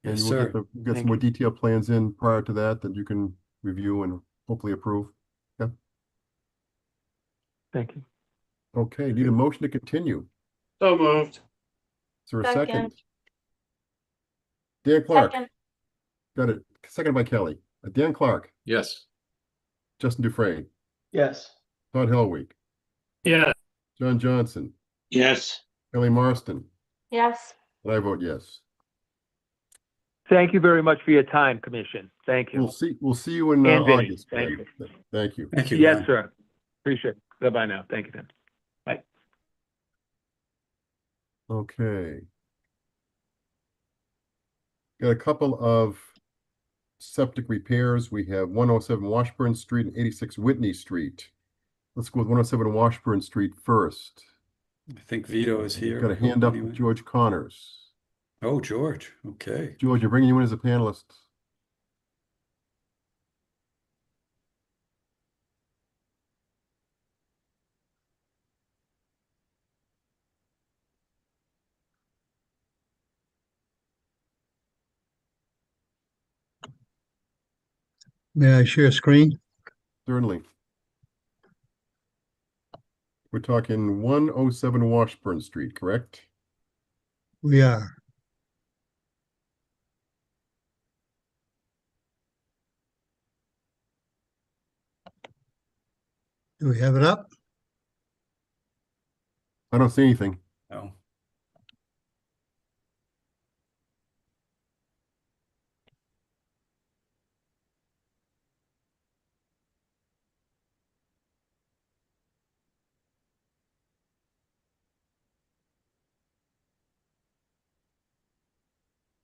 And Yes, we'll sir. get some more detailed plans in prior to that you can review and hopefully approve. Yeah. Thank you. Okay, need a motion to continue. So moved. Is there a second? Dan Clark. Second. Got it. Seconded by Kelly. Dan Clark. Yes. Justin Dufresne. Yes. Todd Helwig. Yeah. John Johnson, Yes. Kelly Marston, Yes. and I vote yes. Thank you very much for your time, Commission. Thank you. We'll see you in And Vinny, August. thank Ben. Thank you. Thank you. Yes, Ron. sir. Appreciate it. Bye-bye now. Thank you, then. Bye. Okay. Got a couple of septic repairs. We have 107 Washburn Street and 86 Whitney Street. Let's go with 107 Washburn Street first. I think Vito is here. Got a I hope, hand up anyway. with George Connors. Oh, George. Okay. George, you're bringing you in as a panelist. May I share screen? Certainly. We're talking 107 Washburn Street, correct? We are. Do we have it up? I don't see anything. No.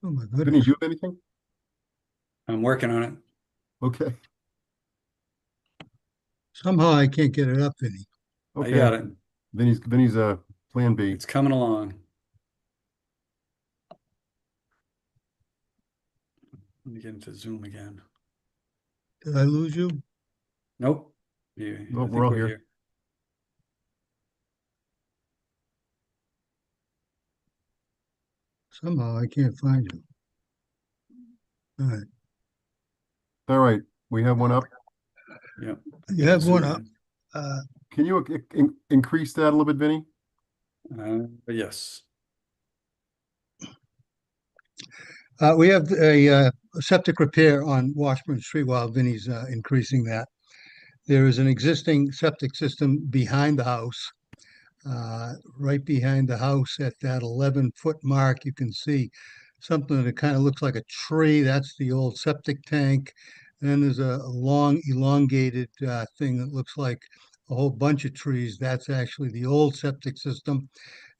Oh my Didn't goodness. you do anything? I'm working on it. Okay. Somehow I can't get it up, Vinny. Okay. I got it. Then he's plan B. It's coming along. Let me get into Zoom again. Did I lose you? Nope. Yeah, Nope, I think we're all we're here. here. Somehow I can't find you. All right. All right. We have one up. Yep. You have Zoom one up. in. Can you increase that a little bit, Vinny? Yes. We have a septic repair on Washburn Street while Vinny's increasing that. There is an existing septic system behind the house. Right behind the house at that 11-foot mark, you can see something that kind of looks like a tree. That's the old septic tank. And then there's a long elongated thing that looks like a whole bunch of trees. That's actually the old septic system.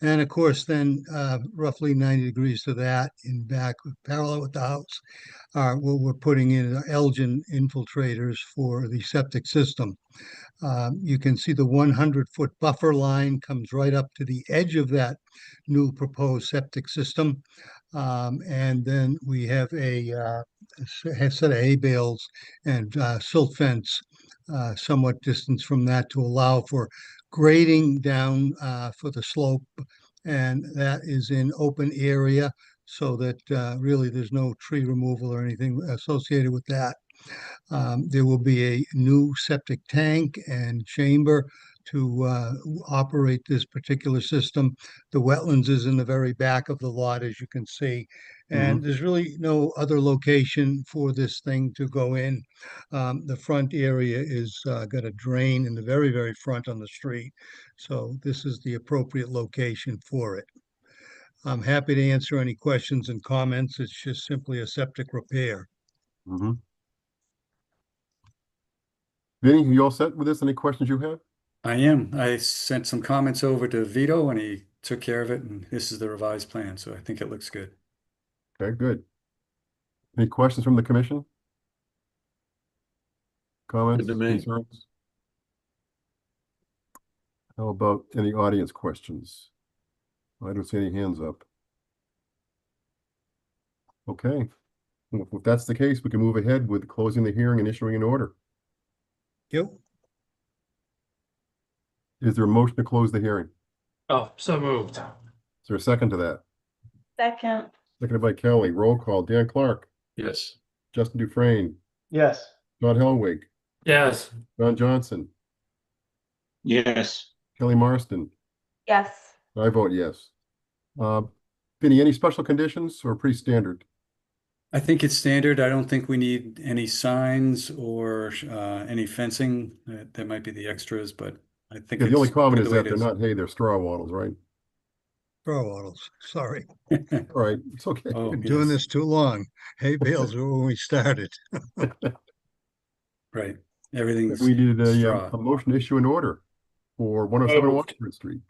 And of course, then roughly 90 degrees to that in back, parallel with the house, what we're putting in Elgin infiltrators for the septic system. You can see the 100-foot buffer line comes right up to the edge of that new proposed septic system. And then we have a set of hay bales and silt fence somewhat distance from that to allow for grading down for the slope. And that is in open area so that really there's no tree removal or anything associated with that. There will be a new septic tank and chamber to operate this particular system. The wetlands is in the very back of the lot, as you can see. And there's really no other location for this thing to go in. The front area is got a drain in the very, very front on the street. So this is the appropriate location for it. I'm happy to answer any questions and comments. It's just simply a septic repair. Vinny, you all set with this? Any questions you have? I am. I sent some comments over to Vito and he took care of it. And this is the revised plan. So I think it looks good. Okay, good. Any questions from the commission? Comments, Good to me. concerns? How about any audience questions? I don't see any hands up. Okay. Well, if that's the case, we can move ahead with closing the hearing and issuing an order. Yep. Is there a motion to close the hearing? Oh, so moved. Is there a second to that? Second. Seconded by Kelly. Roll call. Dan Clark, Yes. Justin Dufresne, Yes. Todd Helwig, Yes. John Johnson, Yes. Kelly Marston. Yes. I vote yes. Vinny, any special conditions or pretty standard? I think it's standard. I don't think we need any signs or any fencing. That might be the extras, but I think Yeah, the only it's comment good is the way that it they're is. not hay, they're straw wattles, right? The way it They're is. not hay, they're straw wattles, right? Straw wattles, sorry. All right, it's okay. Oh, Been doing yes, this too long. Hay bales were when we started. right. Everything's We needed straw. a motion to issue an order for 107 Moved. Washburn Street.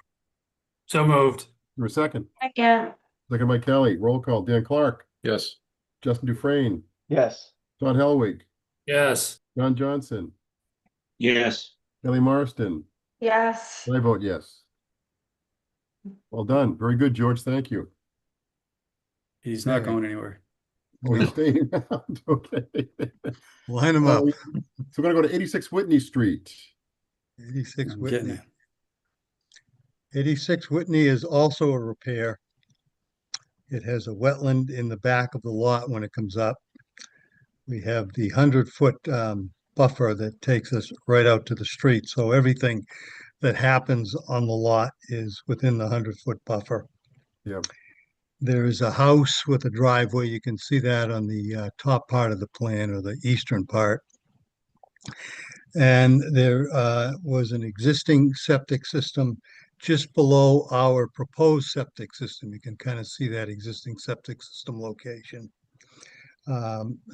So moved. For a second. Second. Second by Kelly. Roll call. Dan Clark, Yes. Justin Dufresne, Yes. John Helwig, Yes. John Johnson, Yes. Kelly Marston. Yes. I vote yes. Well done. Very good, George. Thank you. He's not Okay. going anywhere. Oh, he's staying around. Okay. Line them up. So we're going to go to 86 Whitney Street. 86 I'm getting Whitney. it. 86 Whitney is also a repair. It has a wetland in the back of the lot when it comes up. We have the 100-foot buffer that takes us right out to the street. So everything that happens on the lot is within the 100-foot buffer. Yeah. There is a house with a driveway. You can see that on the top part of the plan, or the eastern part. And there was an existing septic system just below our proposed septic system. You can kind of see that existing septic system location.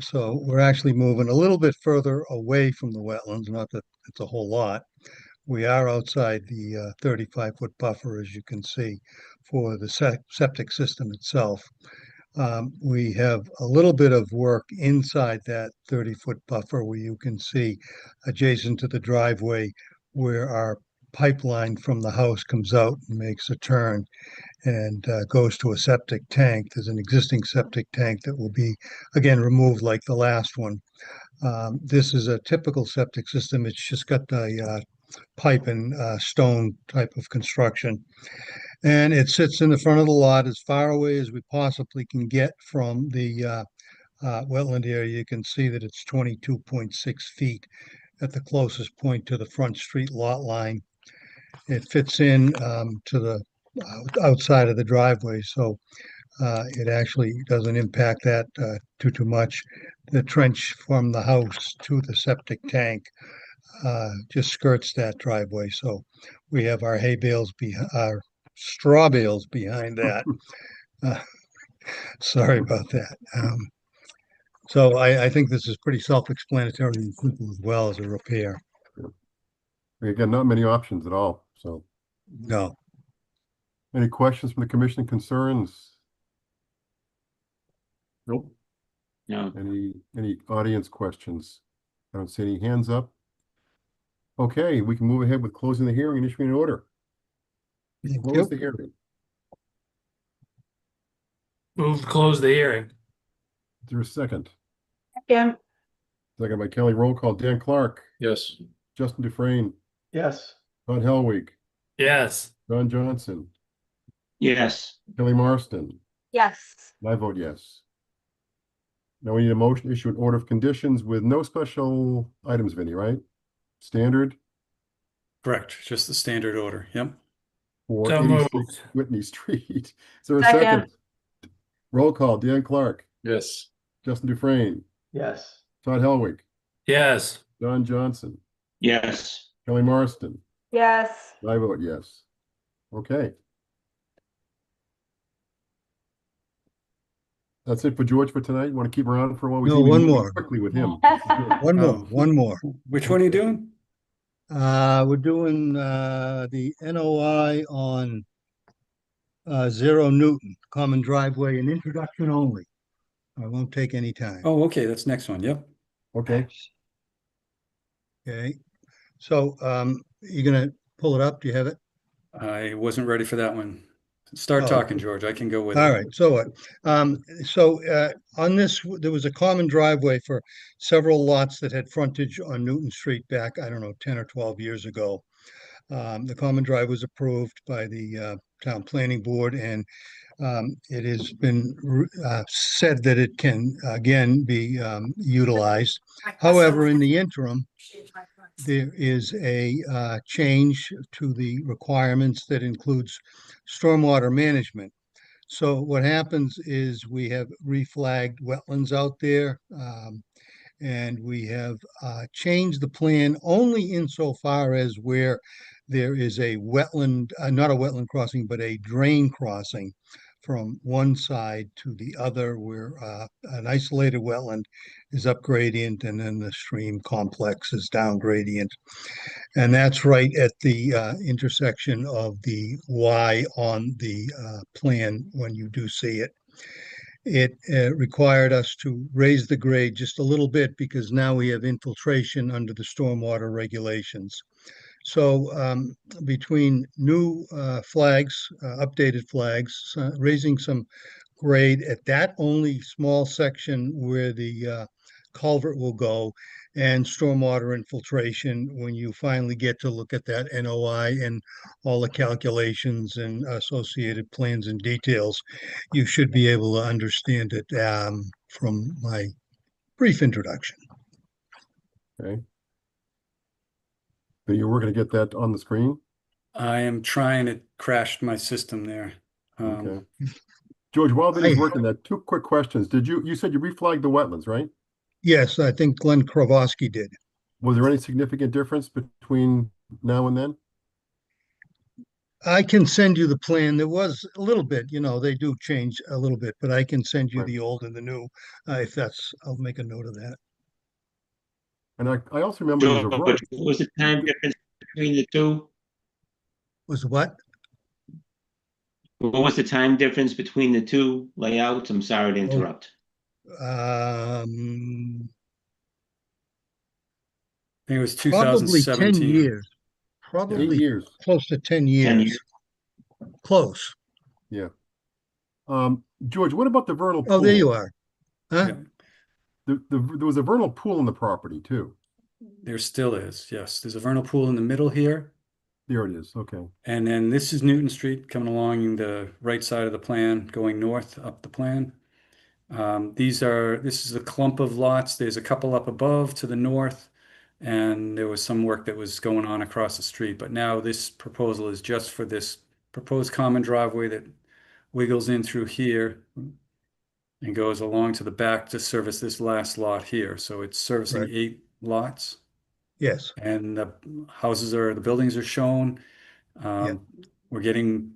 So we're actually moving a little bit further away from the wetlands, not that it's a whole lot. We are outside the 35-foot buffer, as you can see, for the septic system itself. We have a little bit of work inside that 30-foot buffer where you can see adjacent to the driveway where our pipeline from the house comes out and makes a turn and goes to a septic tank. There's an existing septic tank that will be, again, removed like the last one. This is a typical septic system. It's just got the pipe and stone type of construction. And it sits in the front of the lot as far away as we possibly can get from the wetland area. You can see that it's 22.6 feet at the closest point to the front street lot line. It fits in to the outside of the driveway, so it actually doesn't impact that too much. The trench from the house to the septic tank just skirts that driveway, so we have our hay bales, our straw bales behind that. Sorry about that. So I think this is pretty self-explanatory and simple as well as a repair. Again, not many options at all. So, No. any questions from the commission, concerns? Nope. No. Any audience questions? I don't see any hands up. Okay, we can move ahead with closing the hearing and issuing an order. Close the hearing. Move to close the hearing. Is there a second? Second. Second by Kelly. Roll call. Dan Clark, Yes. Justin Dufresne, Yes. Todd Helwig, Yes. John Johnson, Yes. Kelly Marston. Yes. I vote yes. Now we need a motion to issue an order of conditions with no special items, Vinnie, right? Standard Correct. Just the standard order. Yep. for So 86 moved. Whitney Street. Is there a Second. second? Roll call. Dan Clark, Yes. Justin Dufresne, Yes. Todd Helwig, Yes. John Johnson, Yes. Kelly Marston. Yes. I vote yes. Okay. That's it for George for tonight. You want to keep around for a while? We No, seem to be one moving more. quickly with him. One more. Oh, One more. Which one are you doing? We're doing the NOI on 0 Newton, common driveway and introduction only. I won't take any time. Oh, okay. That's next one. Yep. Okay. Okay. So you're gonna pull it up? Do you have it? I wasn't ready for that one. Start Oh. talking, George. I can go with All it. right. So on this, there was a common driveway for several lots that had frontage on Newton Street back, I don't know, 10 or 12 years ago. The common drive was approved by the town planning board, and it has been said that it can again be utilized. However, in the interim, there is a change to the requirements that includes stormwater management. So what happens is we have reflagged wetlands out there, and we have changed the plan only insofar as where there is a wetland, not a wetland crossing, but a drain crossing from one side to the other where an isolated wetland is up gradient and then the stream complex is down gradient. And that's right at the intersection of the Y on the plan when you do see it. It required us to raise the grade just a little bit because now we have infiltration under the stormwater regulations. So between new flags, updated flags, raising some grade at that only small section where the culvert will go, and stormwater infiltration, when you finally get to look at that NOI and all the calculations and associated plans and details, you should be able to understand it from my brief introduction. Okay. So you're going to get that on the screen? I am trying. It crashed my system there. Okay. George, while Vinny's working that, two quick questions. You said you reflagged the wetlands, right? Yes, I think Glenn Krawowski did. Was there any significant difference between now and then? I can send you the plan. There was a little bit, they do change a little bit, but I can send you the old and the new if that's, I'll make a note of that. And I also remember there's a road. What was the time difference between the two? Was what? What was the time difference between the two layouts? I'm sorry to interrupt. I think it was Probably 10 2017. years. Probably 8 years. Close to 10 years. 10 years. Close. Yeah. George, what about the vernal pool? Oh, there you are. Huh? Yeah. There was a vernal pool in the property too. There still is, yes. There's a vernal pool in the middle here. There it is. Okay. And then this is Newton Street coming along the right side of the plan, going north up the plan. This is a clump of lots. There's a couple up above to the north, and there was some work that was going on across the street. But now this proposal is just for this proposed common driveway that wiggles in through here and goes along to the back to service this last lot here. So it's servicing Right. 8 lots. Yes. And the buildings are shown. I'm going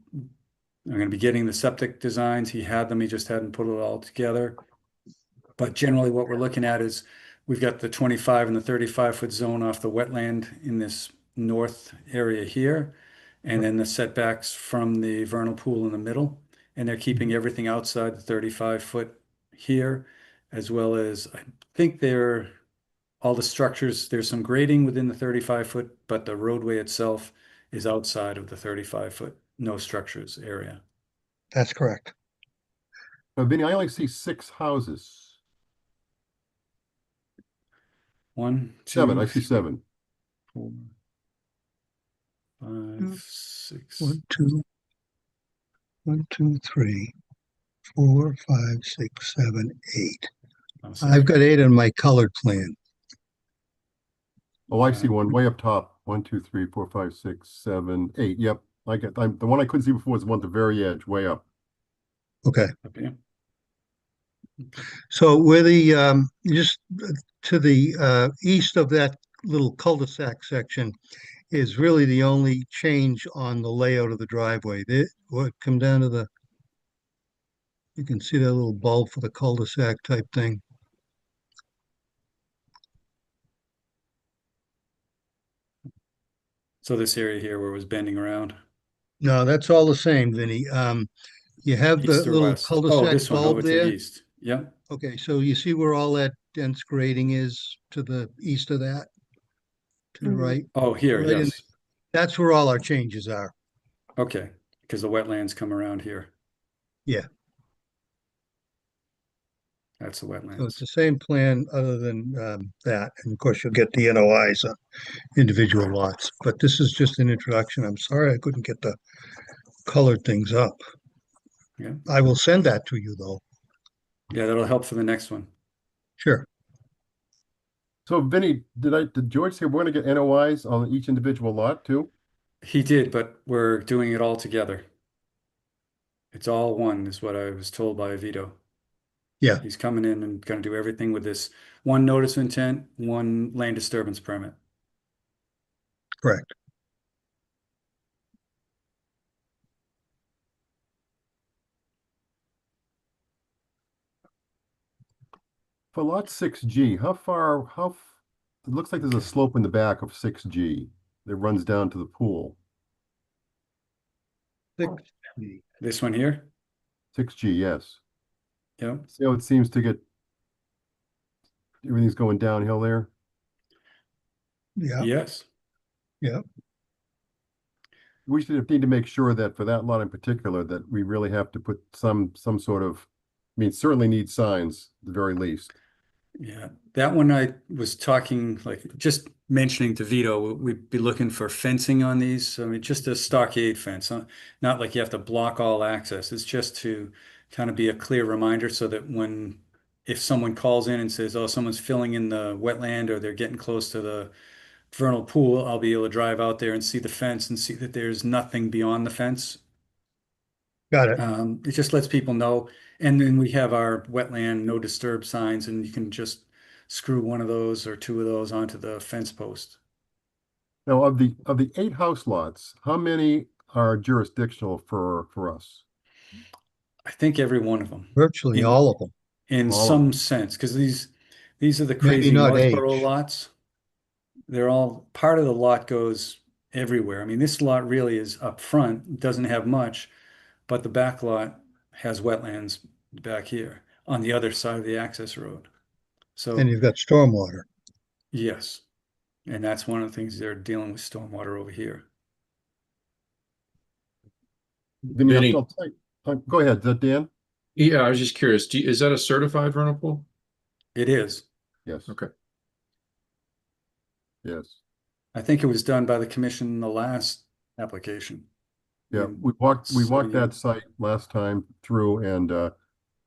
to be getting the septic designs. He had them, he just hadn't put it all together. But generally what we're looking at is we've got the 25 and the 35-foot zone off the wetland in this north area here. And then the setbacks from the vernal pool in the middle. And they're keeping everything outside the 35-foot here, as well as I think all the structures, there's some grading within the 35-foot, but the roadway itself is outside of the 35-foot, no structures area. That's correct. Now, Vinny, I only see 6 houses. 1, 2, 7. I see 7. 4, 5, 6. 1, 2, 3, 4, 5, 6, 7, 8. I've got 8 on my colored plan. Oh, I see one way up top. 1, 2, 3, 4, 5, 6, 7, 8. Yep. The one I couldn't see before was the one at the very edge, way up. Okay. Okay. So where just to the east of that little cul-de-sac section is really the only change on the layout of the driveway. Come down to you can see that little bulb for the cul-de-sac type thing. So this area here where it was bending around. No, that's all the same, Vinny. You have the East or little west? cul-de-sac this one bulb over to there. the east. Yep. Okay, so you see where all that dense grading is to the east of that? To the right? Oh, here, Right in- yes. That's where all our changes are. Okay, because the wetlands come around here. Yeah. That's the So it's wetlands. the same plan other than that. And of course, you'll get the NOIs on individual lots. But this is just an introduction. I'm sorry I couldn't get the colored things up. Yeah. I will send that to you, though. Yeah, that'll help for the next one. Sure. So, Vinny, did George say we're going to get NOIs on each individual lot too? He did, but we're doing it all together. It's all one, is what I was told by Vito. Yeah. He's coming in and going to do everything with this one notice of intent, one land disturbance permit. Correct. For lot 6G, it looks like there's a Okay. slope in the back of 6G that runs down to the pool. 6G. This one here? 6G, yes. Yeah. See how it seems to get, everything's going downhill there? Yeah, Yes. yeah. We should need to make sure that for that lot in particular, that we really have to put some sort of, I mean, certainly need signs at the very least. Yeah, that one I was talking, like just mentioning to Vito, we'd be looking for fencing on these. I mean, just a stockade fence, not like you have to block all access. It's just to kind of be a clear reminder so that if someone calls in and says, oh, someone's filling in the wetland or they're getting close to the vernal pool, I'll be able to drive out there and see the fence and see that there's nothing beyond the fence. Got it. It just lets people know. And then we have our wetland no disturb signs, and you can just screw one of those or two of those onto the fence post. Now, of the 8 house lots, how many are jurisdictional for us? I think every one of them, Virtually in all of them. in All of some them. sense, because these are the Maybe crazy not Northborough H. lots. They're all part of the lot goes everywhere. I mean, this lot really is up front, it doesn't have much, but the back lot has wetlands back here on the other side of the access road. So And you've got stormwater. yes. And that's one of the things they're dealing with stormwater over here. Vinny, Vinny. I'll tell you, go ahead, is that Dan? Yeah, I was just curious. Is that a certified vernal pool? It is. Yes. Okay. Yes. I think it was done by the commission in the last application. Yeah, In we walked setting that it- site last time through, and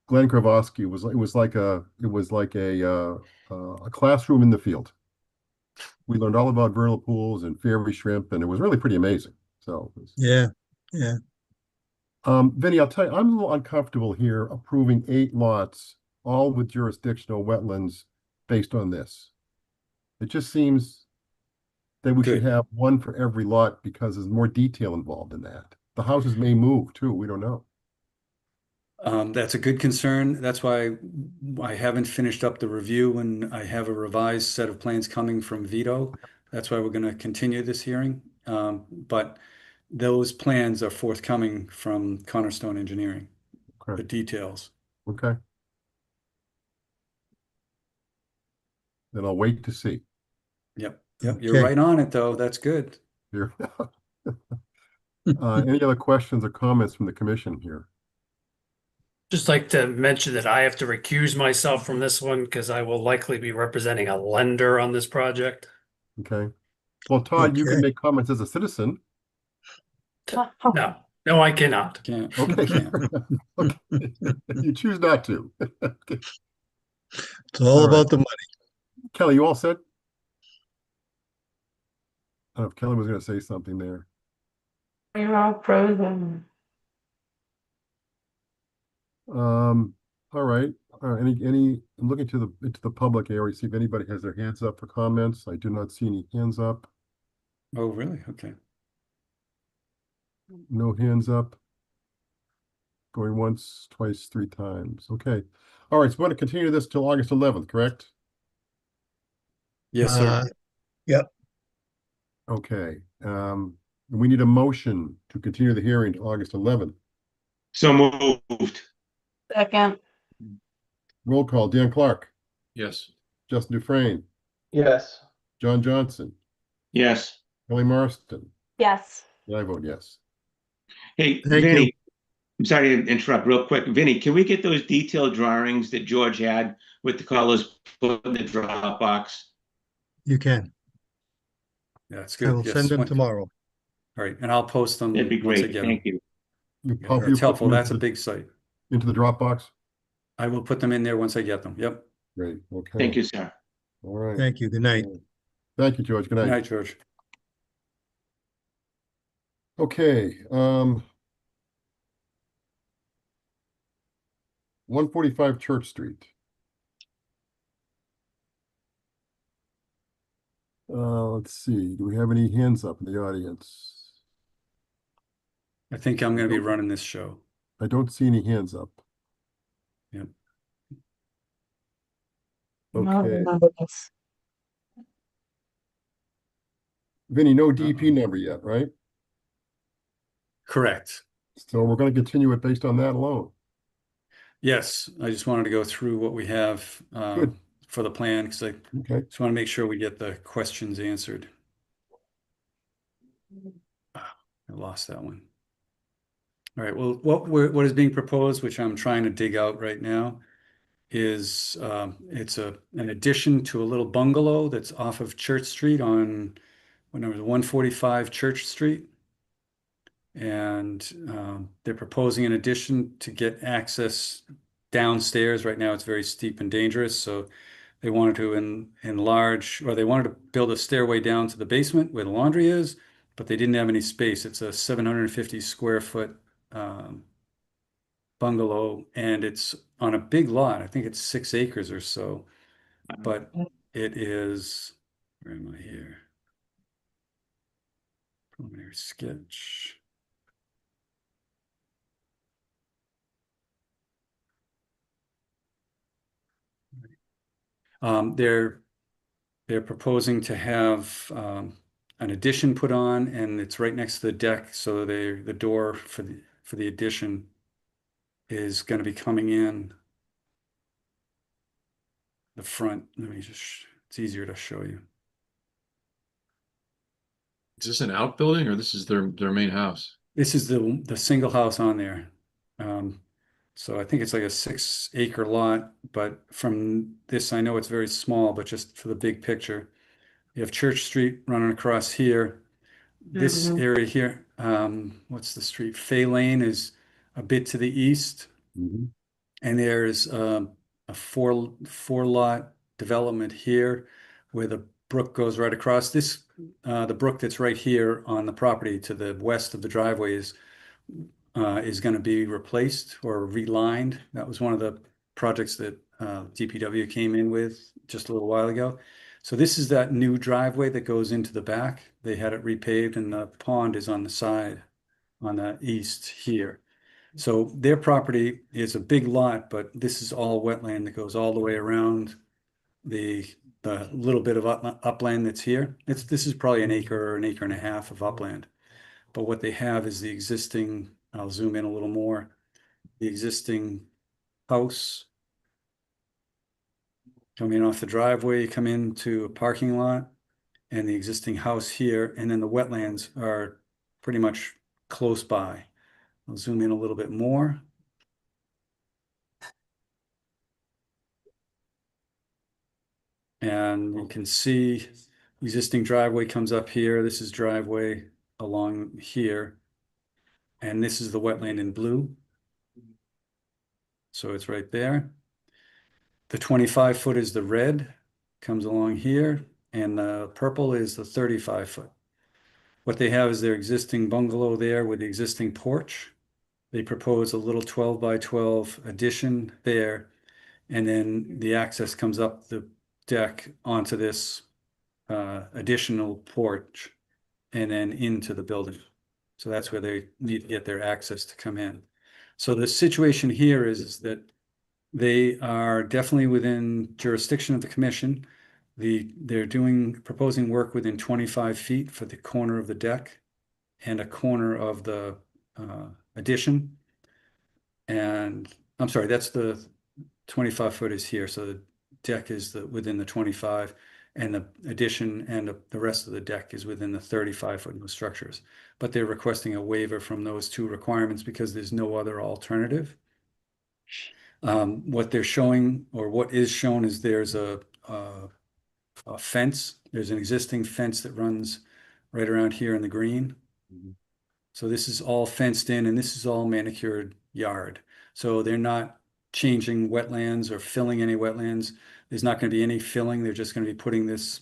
Glenn Kravosky it was like a classroom in the field. We learned all about vernal pools and fairy shrimp, and it was really pretty amazing. So Yeah, yeah. Vinny, I'll tell you, I'm a little uncomfortable here approving 8 lots, all with jurisdictional wetlands based on this. It just seems that we should Good. have one for every lot because there's more detail involved in that. The houses may move too, we don't know. That's a good concern. That's why I haven't finished up the review and I have a revised set of plans coming from Vito. That's why we're going to continue this hearing. But those plans are forthcoming from Cornerstone Engineering, the Okay, details. okay. Then I'll wait to see. Yep. You're Okay. right on it, though. That's good. Here. Any other questions or comments from the commission here? Just like to mention that I have to recuse myself from this one because I will likely be representing a lender on this project. Okay. Well, Todd, you can Okay. make comments as a citizen. No, I cannot. Can't. Okay. Can't. Okay. You choose not to. Okay. It's all All right. about the money. Kelly, you all set? I don't know if Kelly was going to say something there. You're all frozen. All right. I'm looking into the public area, see if anybody has their hands up for comments. I do not see any hands up. Oh, really? Okay. No hands up. Going once, twice, 3 times. Okay. All right. So we want to continue this till August 11th, correct? Yes, sir. Yep. Okay. We need a motion to continue the hearing to August 11th. So moved. Second, Roll call. Dan Clark, Yes. Justin Dufresne, Yes. John Johnson, Yes. Kelly Marston. yes. And I vote yes. Hey, Thank you. Vinny, I'm sorry to interrupt real quick. Vinny, can we get those detailed drawings that George had with the colors put in the Dropbox? You can. That's I good. will Yes. send them tomorrow. All right. And I'll post them That'd be once I great. get Thank them. you. You Yeah, put it's helpful. them That's a big site. into the Dropbox? I will put them in there once I get them. Yep. Great. Okay. Thank you, sir. All right. Thank you. Good night. All right. Thank you, George. Good Good night. night, George. Okay. 145 Church Street. Let's see. Do we have any hands up in the audience? I think I'm going to be running this show. I don't see any hands up. Yep. I Okay, remember this. Vinny, no DEP number yet, right? Correct. So we're going to continue it based on that alone. Yes, I just wanted to go through what we have Good. for the plan because I Okay. just want to make sure we get the questions answered. I lost that one. All right. Well, what is being proposed, which I'm trying to dig out right now, is it's an addition to a little bungalow that's off of Church Street on what number is it, 145 Church Street. And they're proposing an addition to get access downstairs. Right now, it's very steep and dangerous. So they wanted to enlarge, or they wanted to build a stairway down to the basement where the laundry is, but they didn't have any space. It's a 750 square foot bungalow, and it's on a big lot. I think it's 6 acres or so, but it is, where am I here? Preliminary sketch. They're proposing to have an addition put on, and it's right next to the deck. So the door for the addition is going to be coming in the front. Let me just, it's easier to show you. Is this an outbuilding or this is their main house? This is the single house on there. So I think it's like a 6 acre lot, but from this, I know it's very small, but just for the big picture, you have Church Street running across here. This area here, what's the street? Fay Lane is a bit to the east. And there's a four lot development here where the brook goes right across. This, the brook that's right here on the property to the west of the driveway is going to be replaced or relined. That was one of the projects that DPW came in with just a little while ago. So this is that new driveway that goes into the back. They had it repaved, and the pond is on the side, on the east here. So their property is a big lot, but this is all wetland that goes all the way around the little bit of upland that's here. This is probably an acre or an acre and a half of upland. But what they have is the existing, I'll zoom in a little more, the existing house. Come in off the driveway, come into a parking lot, and the existing house here, and then the wetlands are pretty much close by. I'll zoom in a little bit more. And you can see existing driveway comes up here. This is driveway along here. And this is the wetland in blue. So it's right there. The 25 foot is the red, comes along here, and the purple is the 35 foot. What they have is their existing bungalow there with the existing porch. They propose a little 12 by 12 addition there, and then the access comes up the deck onto this additional porch and then into the building. So that's where they need to get their access to come in. So the situation here is that they are definitely within jurisdiction of the commission. They're proposing work within 25 feet for the corner of the deck and a corner of the addition. And I'm sorry, that's the 25 foot is here. So the deck is within the 25, and the addition and the rest of the deck is within the 35 foot of the structures. But they're requesting a waiver from those two requirements because there's no other alternative. What they're showing, or what is shown, is there's a fence. There's an existing fence that runs right around here in the green. So this is all fenced in, and this is all manicured yard. So they're not changing wetlands or filling any wetlands. There's not going to be any filling. They're just going to be putting this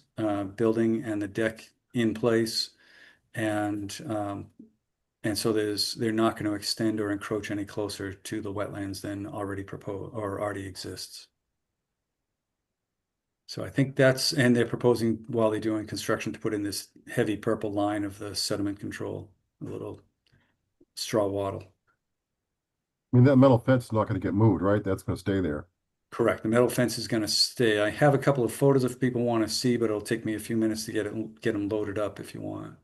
building and the deck in place. And so they're not going to extend or encroach any closer to the wetlands than already proposed or already exists. So I think and they're proposing, while they're doing construction, to put in this heavy purple line of the sediment control, a little straw wattle. I mean, that metal fence is not going to get moved, right? That's going to stay there. Correct. The metal fence is going to stay. I have a couple of photos if people want to see, but it'll take me a few minutes to get them loaded up if you want.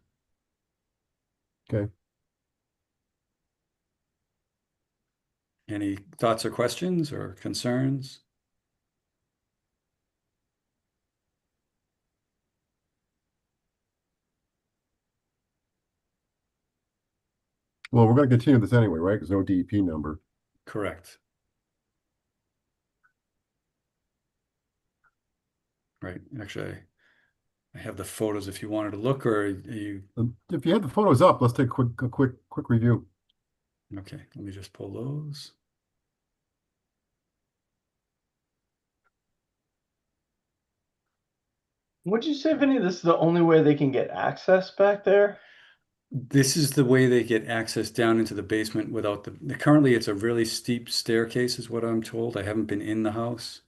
Okay. Any thoughts or questions or concerns? Well, we're going to continue this anyway, right? Because no DEP number. Correct. Right. Actually, I have the photos if you wanted to look, or are you If you have the photos up, let's take a quick review. okay? Let me just pull those. Would you say, Vinny, this is the only way they can get access back there? This is the way they get access down into the basement without currently it's a really steep staircase is what I'm told. I haven't been in the house,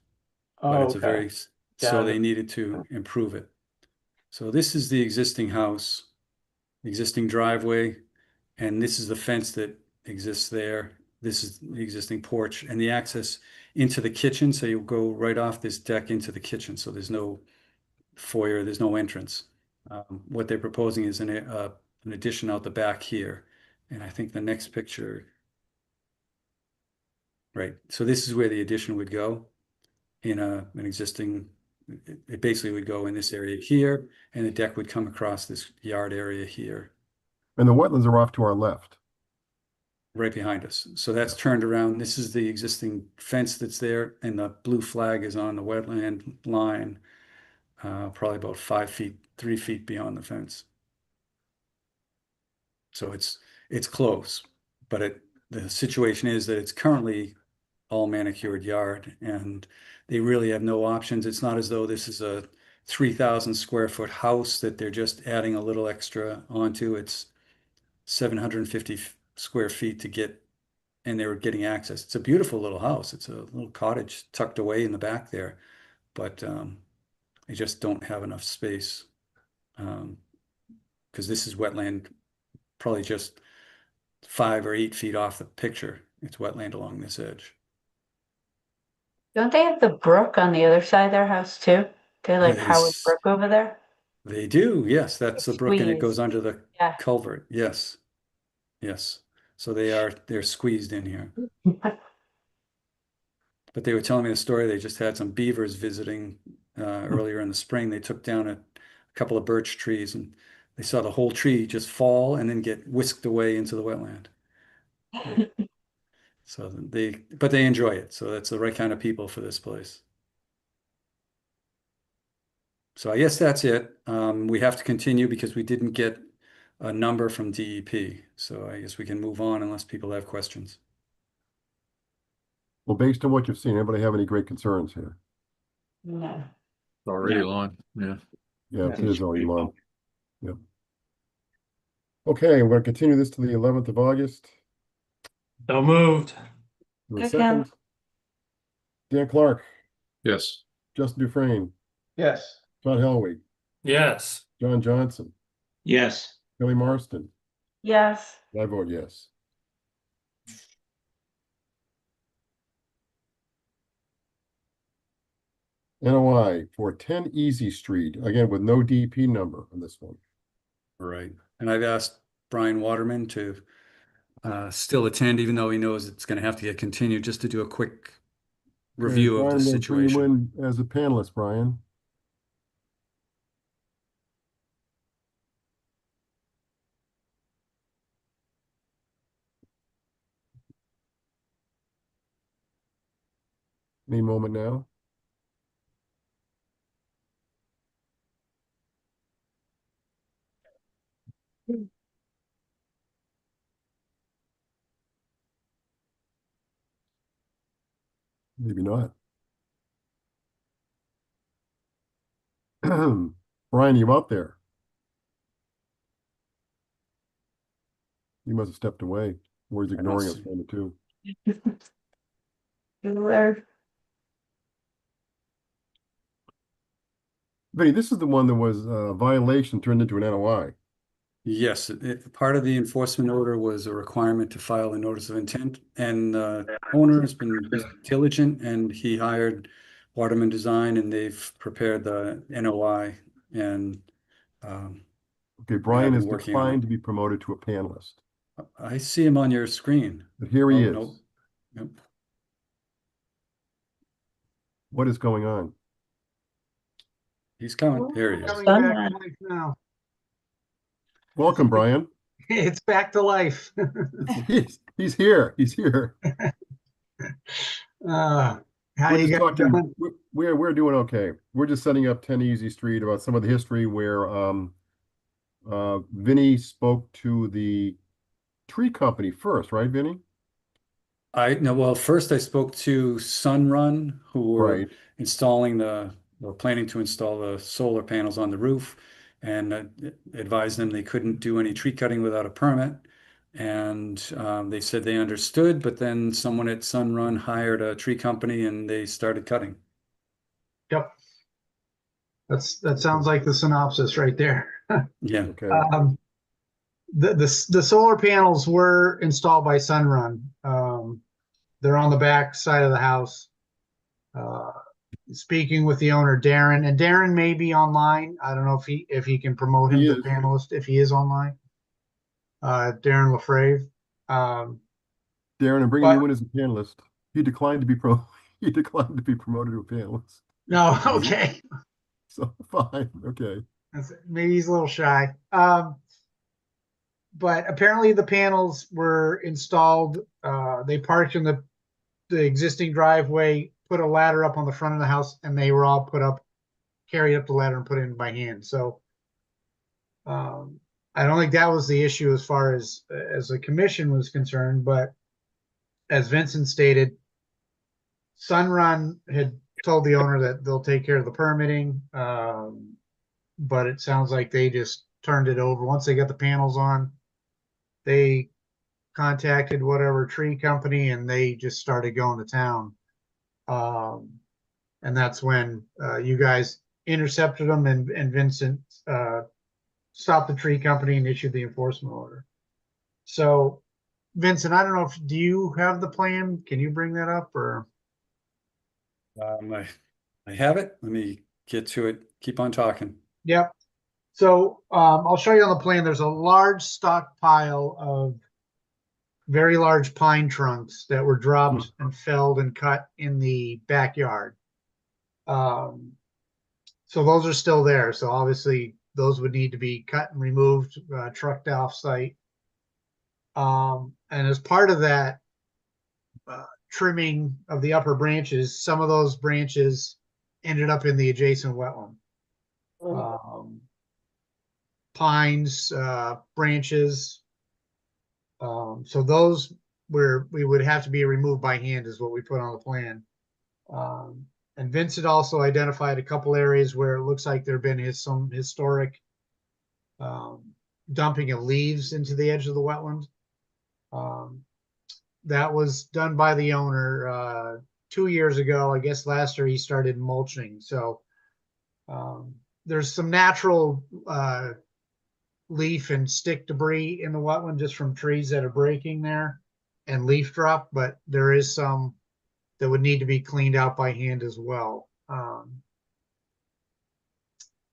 but Oh, it's a very, so Got they it. needed to improve it. So this is the existing house, existing driveway, and this is the fence that exists there. This is the existing porch and the access into the kitchen. So you go right off this deck into the kitchen. So there's no foyer, there's no entrance. What they're proposing is an addition out the back here. And I think the next picture, right? So this is where the addition would go in an existing, it basically would go in this area here, and the deck would come across this yard area here, And the wetlands are off to our left. right behind us. So that's turned around. This is the existing fence that's there, and the blue flag is on the wetland line, probably about 5 feet, 3 feet beyond the fence. So it's close, but the situation is that it's currently all manicured yard, and they really have no options. It's not as though this is a 3,000 square foot house that they're just adding a little extra onto. It's 750 square feet to get, and they were getting access. It's a beautiful little house. It's a little cottage tucked away in the back there, but they just don't have enough space because this is wetland, probably just 5 or 8 feet off the picture. It's wetland along this edge. Don't they have the brook on the other side of their house too? They like Howard Brook over there? They do, yes. That's the brook, and it goes Squeezed. under the Yeah. culvert. Yes, yes. So they're squeezed in here. But they were telling me a story. They just had some beavers visiting earlier in the spring. They took down a couple of birch trees, and they saw the whole tree just fall and then get whisked away into the wetland. So but they enjoy it. So that's the right kind of people for this place. So I guess that's it. We have to continue because we didn't get a number from DEP. So I guess we can move on unless people have questions. Well, based on what you've seen, anybody have any great concerns here? No. Already long, yeah. Yeah, it is already long. Yep. Okay, we're going to continue this to the 11th of August. So moved. For a second. Dan Clark, Yes. Justin Dufresne, Yes. Todd Helwig, Yes. John Johnson, Yes. Kelly Marston. Yes. I vote yes. NOI for 10 Easy Street, again with no DP number on this one. Right. And I've asked Brian Waterman to still attend, even though he knows it's going to have to get continued, just to do a quick review of the Brian, we'll bring you situation. in as a panelist, Brian. Any moment now. Maybe not. Brian, you out there? You must have stepped away, or he's ignoring us one or two. Vinny, this is the one that was a violation turned into an NOI. Yes, part of the enforcement order was a requirement to file a notice of intent, and owner has been diligent, and he hired Waterman Design, and they've prepared the NOI, and Okay, have Brian been has working on declined it. to be promoted to a panelist, I see him on your screen. but here he Oh, is. no. Yep. What is going on? He's coming. There he is. Coming back to life now. Welcome, Brian. It's back to life. He's here. He's here. How We're you just guys talking. doing? We're doing okay. We're just setting up 10 Easy Street about some of the history where Vinny spoke to the tree company first, right, Vinny? Well, first I spoke to Sunrun, who were Right. were planning to install the solar panels on the roof, and advised them they couldn't do any tree cutting without a permit. And they said they understood, but then someone at Sunrun hired a tree company and they started cutting. Yep. That sounds like the synopsis right there. Yeah. Okay. The solar panels were installed by Sunrun. They're on the back side of the house. Speaking with the owner, Darren, and Darren may be online. I don't know if he can promote him He to is. panelist if he is online. Darren Lafrave. Darren, I'm bringing but- you in as a panelist. He declined to be he declined to be promoted to a panelist. No, okay. So fine. Okay. Maybe he's a little shy. But apparently the panels were installed. They parked in the existing driveway, put a ladder up on the front of the house, and they were all carried up the ladder and put in by hand. So I don't think that was the issue as far as the commission was concerned. But as Vincent stated, Sunrun had told the owner that they'll take care of the permitting. But it sounds like they just turned it over. Once they got the panels on, they contacted whatever tree company and they just started going to town. And that's when you guys intercepted them and Vincent stopped the tree company and issued the enforcement order. So, Vincent, I don't know do you have the plan? Can you bring that up or? I have it. Let me get to it. Keep on talking. Yep. So I'll show you on the plan. There's a large stockpile of very large pine trunks that were dropped and felled and cut in the backyard. So those are still there. So obviously those would need to be cut and removed, trucked off site. And as part of that trimming of the upper branches, some of those branches ended up in the adjacent wetland. Pines, branches. So those we would have to be removed by hand is what we put on the plan. And Vincent also identified a couple areas where it looks like there have been some historic dumping of leaves into the edge of the wetland. That was done by the owner 2 years ago. I guess last year he started mulching. So there's some natural leaf and stick debris in the wetland just from trees that are breaking there and leaf drop, but there is some that would need to be cleaned out by hand as well.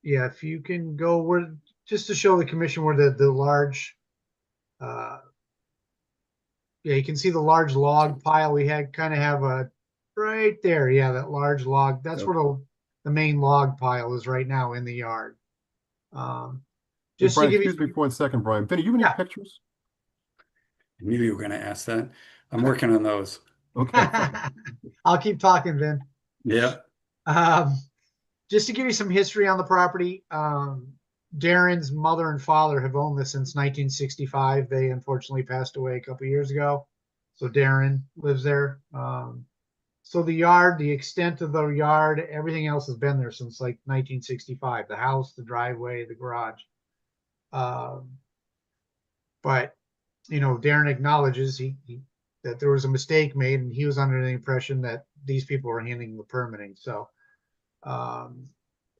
Yeah, if you can go where, just to show the commission where the large, yeah, you can see the large log pile we had kind of have a right there. Yeah, that large log. That's where the main log pile is right now in the yard. Hey, Brian, excuse me for 1 second, Brian. Vinny, you have any pictures? I knew you were going to ask that. I'm working on those. Okay. I'll keep talking, Vin. Yeah. Just to give you some history on the property, Darren's mother and father have owned this since 1965. They unfortunately passed away a couple years ago. So Darren lives there. So the yard, the extent of the yard, everything else has been there since like 1965. The house, the driveway, the garage. But, you know, Darren acknowledges that there was a mistake made and he was under the impression that these people were handling the permitting. So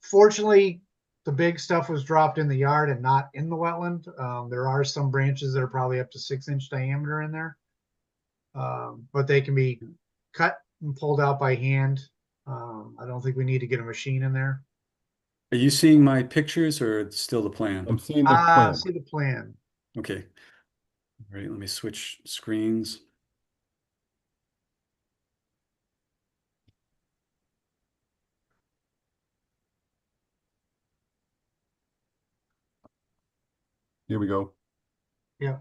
fortunately, the big stuff was dropped in the yard and not in the wetland. There are some branches that are probably up to 6-inch diameter in there. But they can be cut and pulled out by hand. I don't think we need to get a machine in there. Are you seeing my pictures or it's still the plan? I'm seeing the plan. See the plan. Okay. All right, let me switch screens. Here we go. Yeah.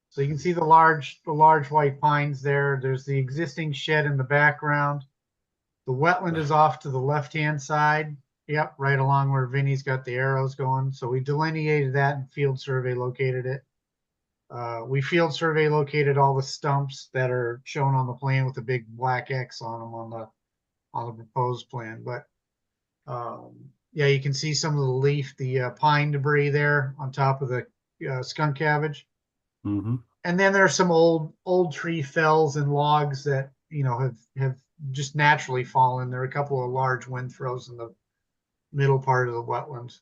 So you can see the large white pines there. There's the existing shed in the background. The wetland is off to the left-hand side. Yep, right along where Vinny's got the arrows going. So we delineated that and field survey located it. We field survey located all the stumps that are shown on the plan with a big black X on them on the proposed plan. But yeah, you can see some of the pine debris there on top of the skunk cabbage. Mm-hmm. And then there's some old tree fells and logs that, you know, have just naturally fallen. There are a couple of large wind throws in the middle part of the wetland.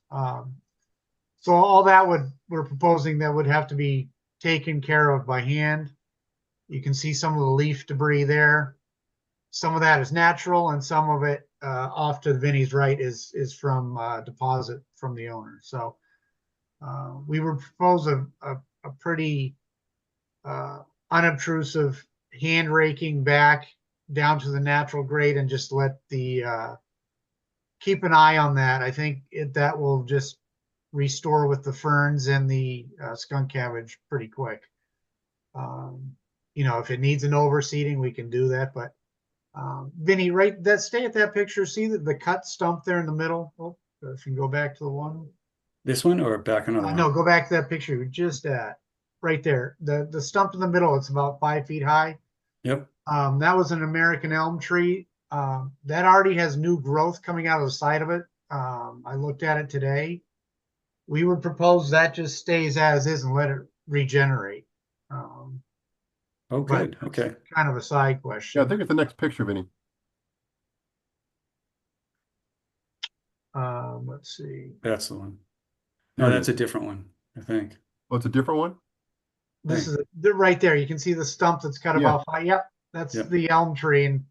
So all that we're proposing that would have to be taken care of by hand. You can see some of the leaf debris there. Some of that is natural, and some of it off to Vinny's right is from deposit from the owner. So we would propose a pretty unobtrusive hand raking back down to the natural grade and just let the keep an eye on that. I think that will just restore with the ferns and the skunk cabbage pretty quick. You know, if it needs an overseeding, we can do that. But Vinny, stay at that picture. See the cut stump there in the middle. Oh, if you can go back to the one. This one or back another one? No, go back to that picture you were just at. Right there. The stump in the middle, it's about 5 feet high. Yep. That was an American elm tree. That already has new growth coming out of the side of it. I looked at it today. We would propose that just stays as is and let it regenerate. Oh, good. Okay. Kind of a side question. Yeah, I think it's the next picture, Vinny. Let's see. That's the one. No, that's a different one, I think. Oh, it's a different one? This is right there. You can see the stump that's cut about 5. Yep, that's the elm tree, and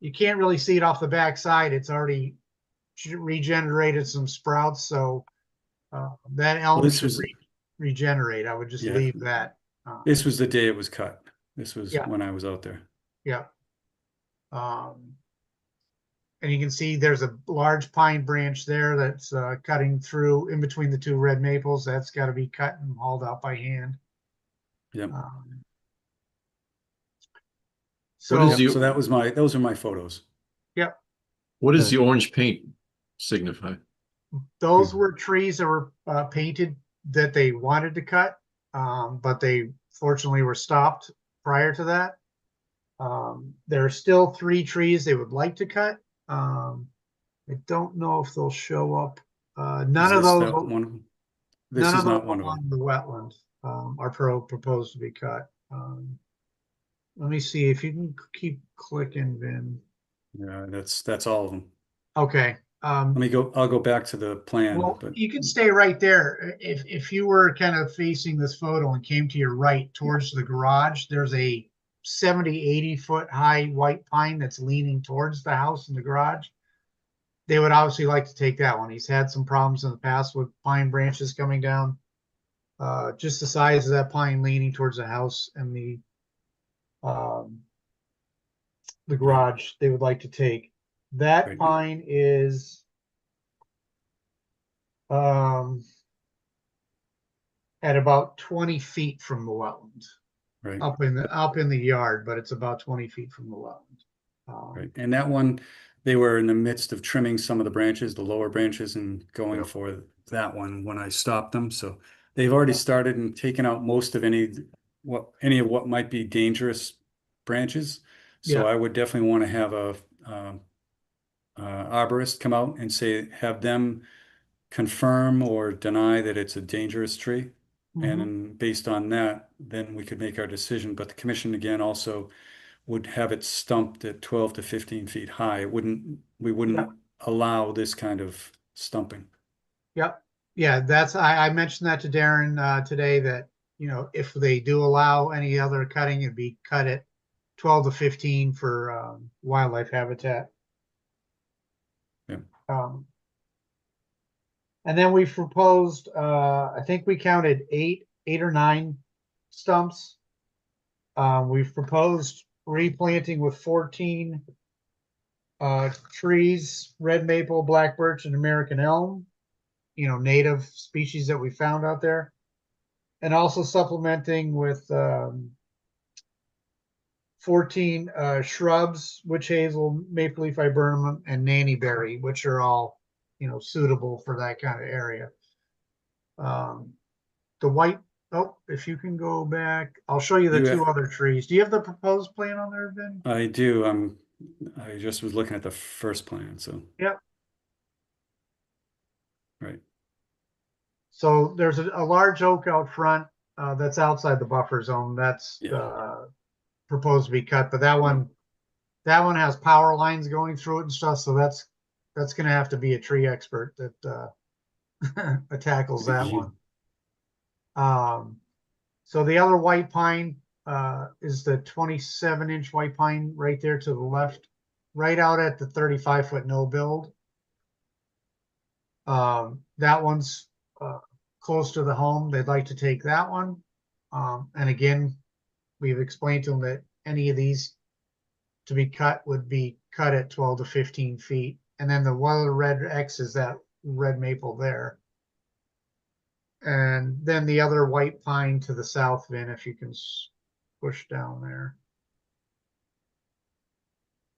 you can't really see it off the back side. It's already regenerated some sprouts, so that elm should regenerate. I would just leave that. This was the day it was cut. This was when I was out there. Yeah. And you can see there's a large pine branch there that's cutting through in between the two red maples. That's got to be cut and hauled out by hand. Yep. So those are my photos. Yep. What does the orange paint signify? Those were trees that were painted that they wanted to cut, but they fortunately were stopped prior to that. There are still 3 trees they would like to cut. I don't know if they'll show up. None of those. This is not one of them. The wetland are proposed to be cut. Let me see if you can keep clicking, Vin. Yeah, that's all of them. Okay. I'll go back to the plan. Well, you can stay right there. If you were kind of facing this photo and came to your right towards the garage, there's a 70-80 foot high white pine that's leaning towards the house and the garage. They would obviously like to take that one. He's had some problems in the past with pine branches coming down. Just the size of that pine leaning towards the house and the garage they would like to take. That pine is at about 20 feet from the wetland. Right. Up in the yard, but it's about 20 feet from the wetland. Right. And that one, they were in the midst of trimming some of the branches, the lower branches, and going for that one when I stopped them. So they've already started and taken out most of any of what might be dangerous branches. So I would definitely want to have a arborist come out and have them confirm or deny that it's a dangerous tree. And based on that, then we could make our decision. But the commission again also would have it stumped at 12 to 15 feet high. We wouldn't allow this kind of stumping. Yep. Yeah, I mentioned that to Darren today that, if they do allow any other cutting, it'd be cut at 12 to 15 for wildlife habitat. Yeah. And then we proposed, I think we counted eight or nine stumps. We've proposed replanting with 14 trees, red maple, black birch, and American elm, native species that we found out there. And also supplementing with 14 shrubs, witch hazel, maple leaf viburnum, and nannyberry, which are all, suitable for that kind of area. The white, oh, if you can go back, I'll show you the two other trees. Do you have the proposed plan on there, Ben? I do. I just was looking at the first plan, so. Yep. Right. So there's a large oak out front that's outside the buffer zone. That's proposed to be cut, but that one has power lines going through it and stuff. So that's going to have to be a tree expert that tackles that one. So the other white pine is the 27-inch white pine right there to the left, right out at the 35-foot no build. That one's close to the home. They'd like to take that one. And again, we've explained to them that any of these to be cut would be cut at 12 to 15 feet. And then the one of the red X is that red maple there. And then the other white pine to the south, Vin, if you can push down there.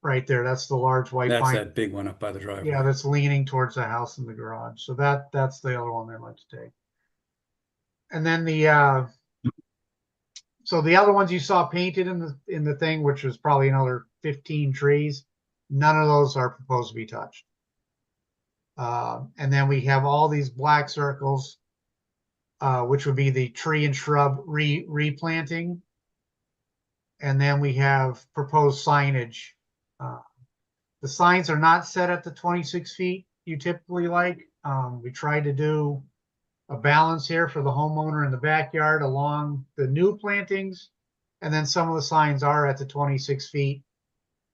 Right there, that's the large white pine. That's that big one up by the driveway. Yeah, that's leaning towards the house and the garage. So that's the other one they'd like to take. And then so the other ones you saw painted in the thing, which was probably another 15 trees, none of those are proposed to be touched. And then we have all these black circles, which would be the tree and shrub replanting. And then we have proposed signage. The signs are not set at the 26 feet you typically like. We tried to do a balance here for the homeowner in the backyard along the new plantings. And then some of the signs are at the 26 feet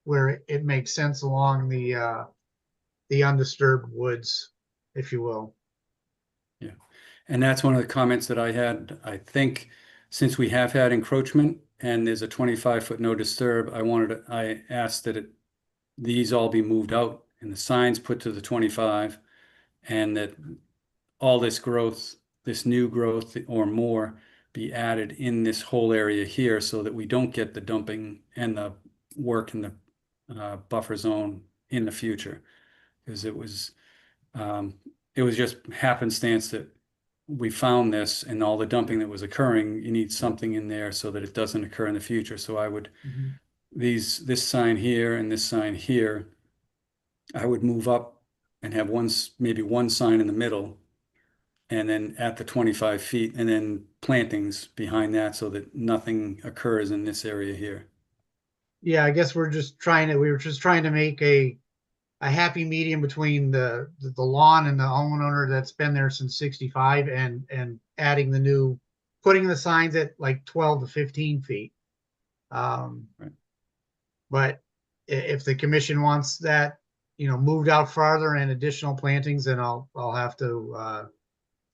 where it makes sense along the undisturbed woods, if you will. Yeah. And that's one of the comments that I had. I think since we have had encroachment and there's a 25-foot no disturb, I asked that these all be moved out and the signs put to the 25, and that all this growth, this new growth or more, be added in this whole area here so that we don't get the dumping and the work in the buffer zone in the future. Because it was just happenstance that we found this, and all the dumping that was occurring, you need something in there so that it doesn't occur in the future. So I would, this sign here and this sign here, I would move up and have maybe one sign in the middle, and then at the 25 feet, and then plantings behind that so that nothing occurs in this area here. Yeah, I guess we were just trying to make a happy medium between the lawn and the homeowner that's been there since 65 and adding putting the signs at like 12 to 15 feet. Right. But if the commission wants that, moved out farther and additional plantings, then I'll have to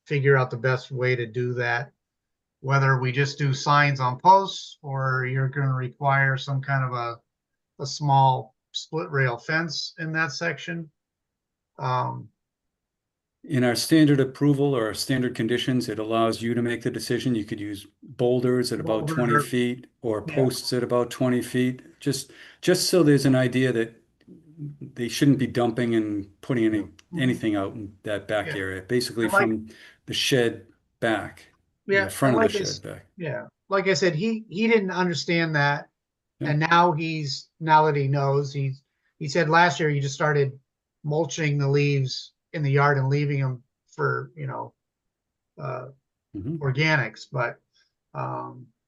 figure out the best way to do that. Whether we just do signs on posts or you're going to require some kind of a small split rail fence in that section. In our standard approval or our standard conditions, it allows you to make the decision. You could use boulders at about 20 feet or posts at about 20 feet, just so there's an idea that they shouldn't be dumping and putting anything out in that back area, basically from the shed back, the front of the shed back. Yeah, like I said, he didn't understand that. And now that he knows, he said last year he just started mulching the leaves in the yard and leaving them for, organics. But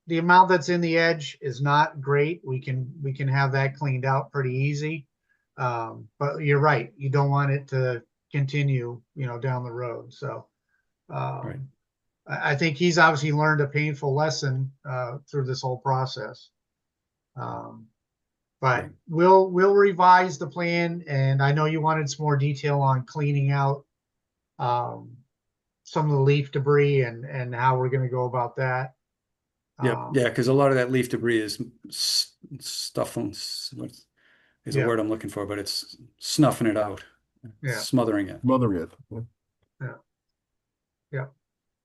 the amount that's in the edge is not great. We can have that cleaned out pretty easy. But you're right. You don't want it to continue, down the road. So, Right. I think he's obviously learned a painful lesson through this whole process. But Right. we'll revise the plan, and I know you wanted some more detail on cleaning out some of the leaf debris and how we're going to go about that. Yeah, because a lot of that leaf debris is stuff on what is a Yeah. word I'm looking for, but it's snuffing it out, Yeah. smothering it. Smothering it.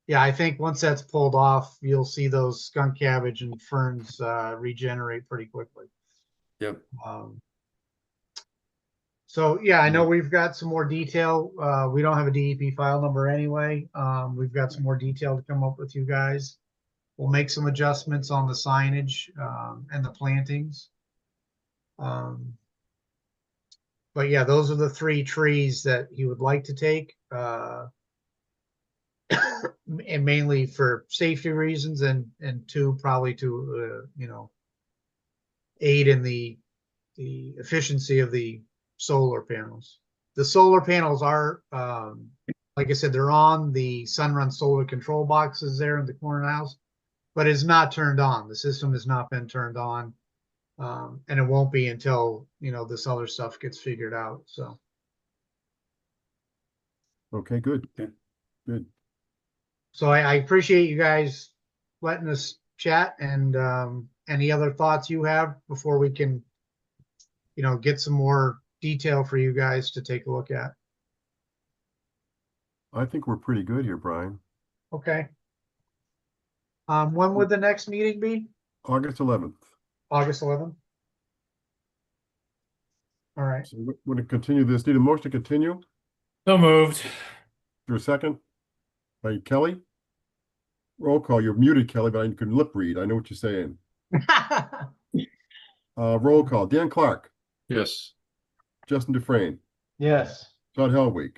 Yeah, I think once that's pulled off, you'll see those skunk cabbage and ferns regenerate pretty quickly. Yep. So yeah, I know we've got some more detail. We don't have a DEP file number anyway. We've got some more detail to come up with you guys. We'll make some adjustments on the signage and the plantings. But yeah, those are the 3 trees that he would like to take, and mainly for safety reasons, and 2 probably to aid in the efficiency of the solar panels. The solar panels are, like I said, they're on the Sunrun solar control boxes there in the corner of the house, but it's not turned on. The system has not been turned on, and it won't be until this other stuff gets figured out. So Okay, good. Yeah. Good. so I appreciate you guys letting us chat, and any other thoughts you have before we can get some more detail for you guys to take a look at. I think we're pretty good here, Brian. Okay. When would the next meeting be? August 11th. August 11th? All right. So we're going to continue this. Need a motion to continue? So moved. For a second? By Kelly? Roll call. You're muted, Kelly, but I can lip read. I know what you're saying. Roll call. Dan Clark. Yes. Justin Dufresne. Yes. Todd Helwig.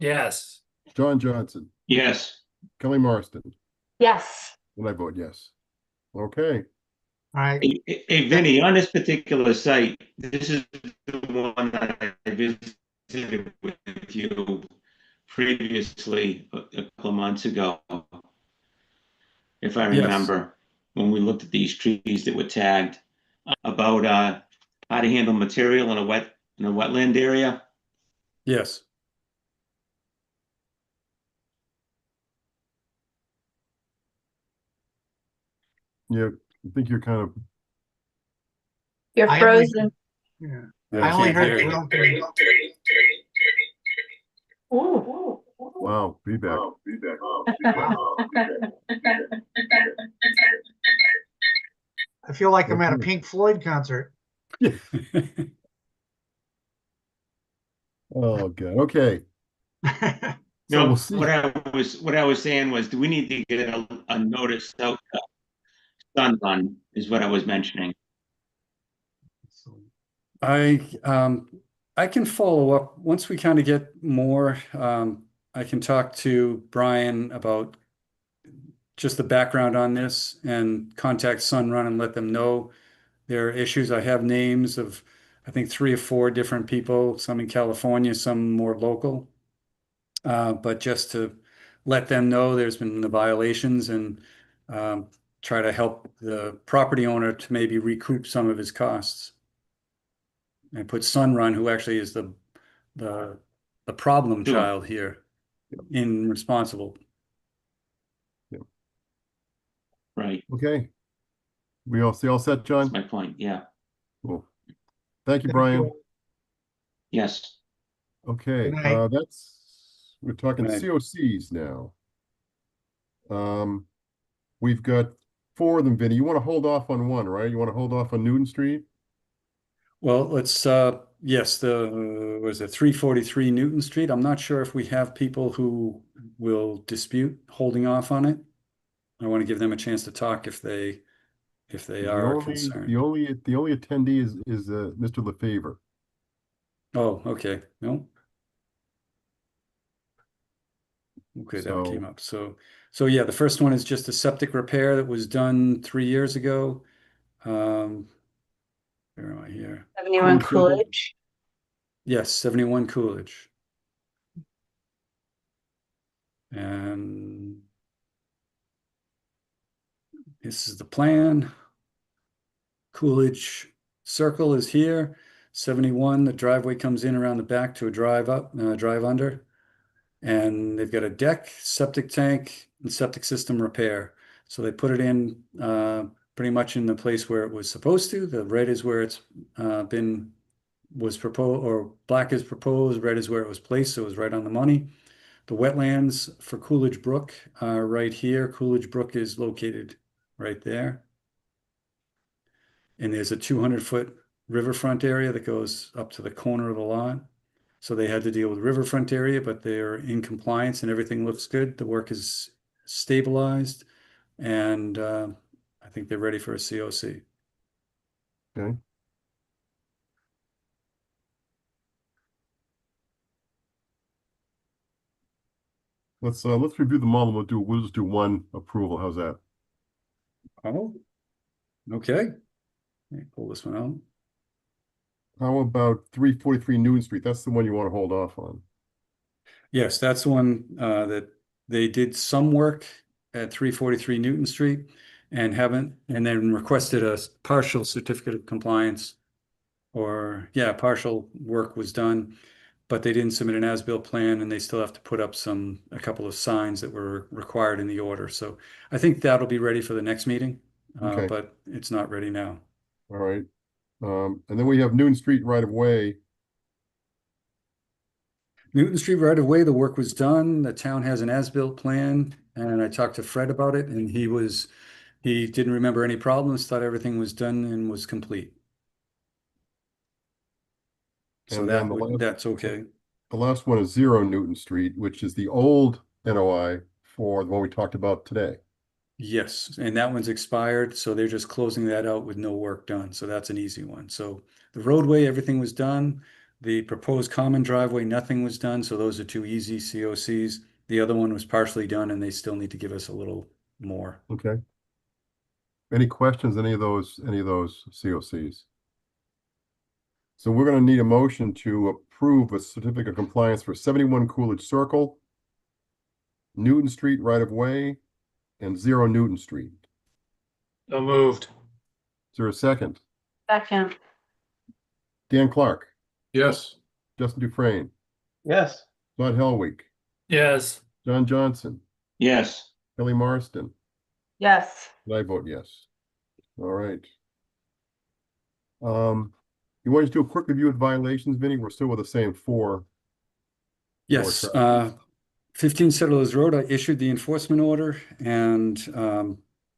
Yes. John Johnson. Yes. Kelly Marston. Yes. And I vote yes. Okay. All right. Hey, Vinny, on this particular site, this is the one that I visited with you previously a couple of months ago, if I remember, when we looked at these trees that were tagged about how to handle material in a wetland area. Yes. Yeah, I think you're kind of. You're I frozen. Yeah. Yeah, I only can't heard hear you. Ooh. Wow, feedback. I feel like I'm at a Pink Floyd concert. Oh, God. Okay. So No, we'll see. what I was saying was, do we need to get a notice out to Sunrun, is what I was mentioning. I can follow up once we kind of get more. I can talk to Brian about just the background on this and contact Sunrun and let them know their issues. I have names of, I think, 3 or 4 different people, some in California, some more local. But just to let them know there's been the violations, and try to help the property owner to maybe recoup some of his costs. And put Sunrun, who actually is the problem child here, in responsible. Right. Okay. We all set, John? That's my point. Yeah. Cool. Thank you, Brian. Yes. Okay. Good night. We're talking Good night. COCs now. We've got 4 of them, Vinny. You want to hold off on one, right? You want to hold off on Newton Street? Well, let's, yes, was it 343 Newton Street? I'm not sure if we have people who will dispute holding off on it. I want to give them a chance to talk if they are concerned. The only attendee is Mr. Lefevre. Oh, okay. No. Okay, that came up. So yeah, the first one is just a septic repair that was done 3 years ago. Where am I here? 71 Coolidge. Yes, 71 Coolidge. And this is the plan. Coolidge Circle is here. 71, the driveway comes in around the back to a drive up, drive under. And they've got a deck, septic tank, and septic system repair. So they put it in pretty much in the place where it was supposed to. The red is where it's was proposed, or black is proposed, red is where it was placed, so it was right on the money. The wetlands for Coolidge Brook are right here. Coolidge Brook is located right there. And there's a 200-foot riverfront area that goes up to the corner of the lot. So they had to deal with riverfront area, but they're in compliance and everything looks good. The work is stabilized, and I think they're ready for a COC. Okay. Let's review them all, and we'll just do one approval. How's that? Oh, okay. Let me pull this one out. How about 343 Newton Street? That's the one you want to hold off on. Yes, that's the one that they did some work at 343 Newton Street and then requested a partial certificate of compliance, or yeah, partial work was done, but they didn't submit an as-built plan, and they still have to put up a couple of signs that were required in the order. So I think that'll be ready for the next meeting, Okay. but it's not ready now. All right. And then we have Newton Street right of way. Newton Street right of way, the work was done. The town has an as-built plan, and I talked to Fred about it, and he didn't remember any problems, thought everything was done and was complete. So And then that's okay. The last one is 0 Newton Street, which is the old NOI for the one we talked about today. Yes, and that one's expired, so they're just closing that out with no work done. So that's an easy one. So the roadway, everything was done. The proposed common driveway, nothing was done. So those are two easy COCs. The other one was partially done, and they still need to give us a little more. Okay. Any questions, any of those COCs? So we're going to need a motion to approve a certificate of compliance for 71 Coolidge Circle, Newton Street right of way, and 0 Newton Street. So moved. Is there a second? Second. Dan Clark, Yes. Justin Dufresne, Yes. Todd Helwig, Yes. John Johnson, Yes. Kelly Marston. Yes. And I vote yes. All right. You want to do a quick review of violations, Vinny? We're still with the same four. Yes, traffic. 15 Settlers Road, I issued the enforcement order, and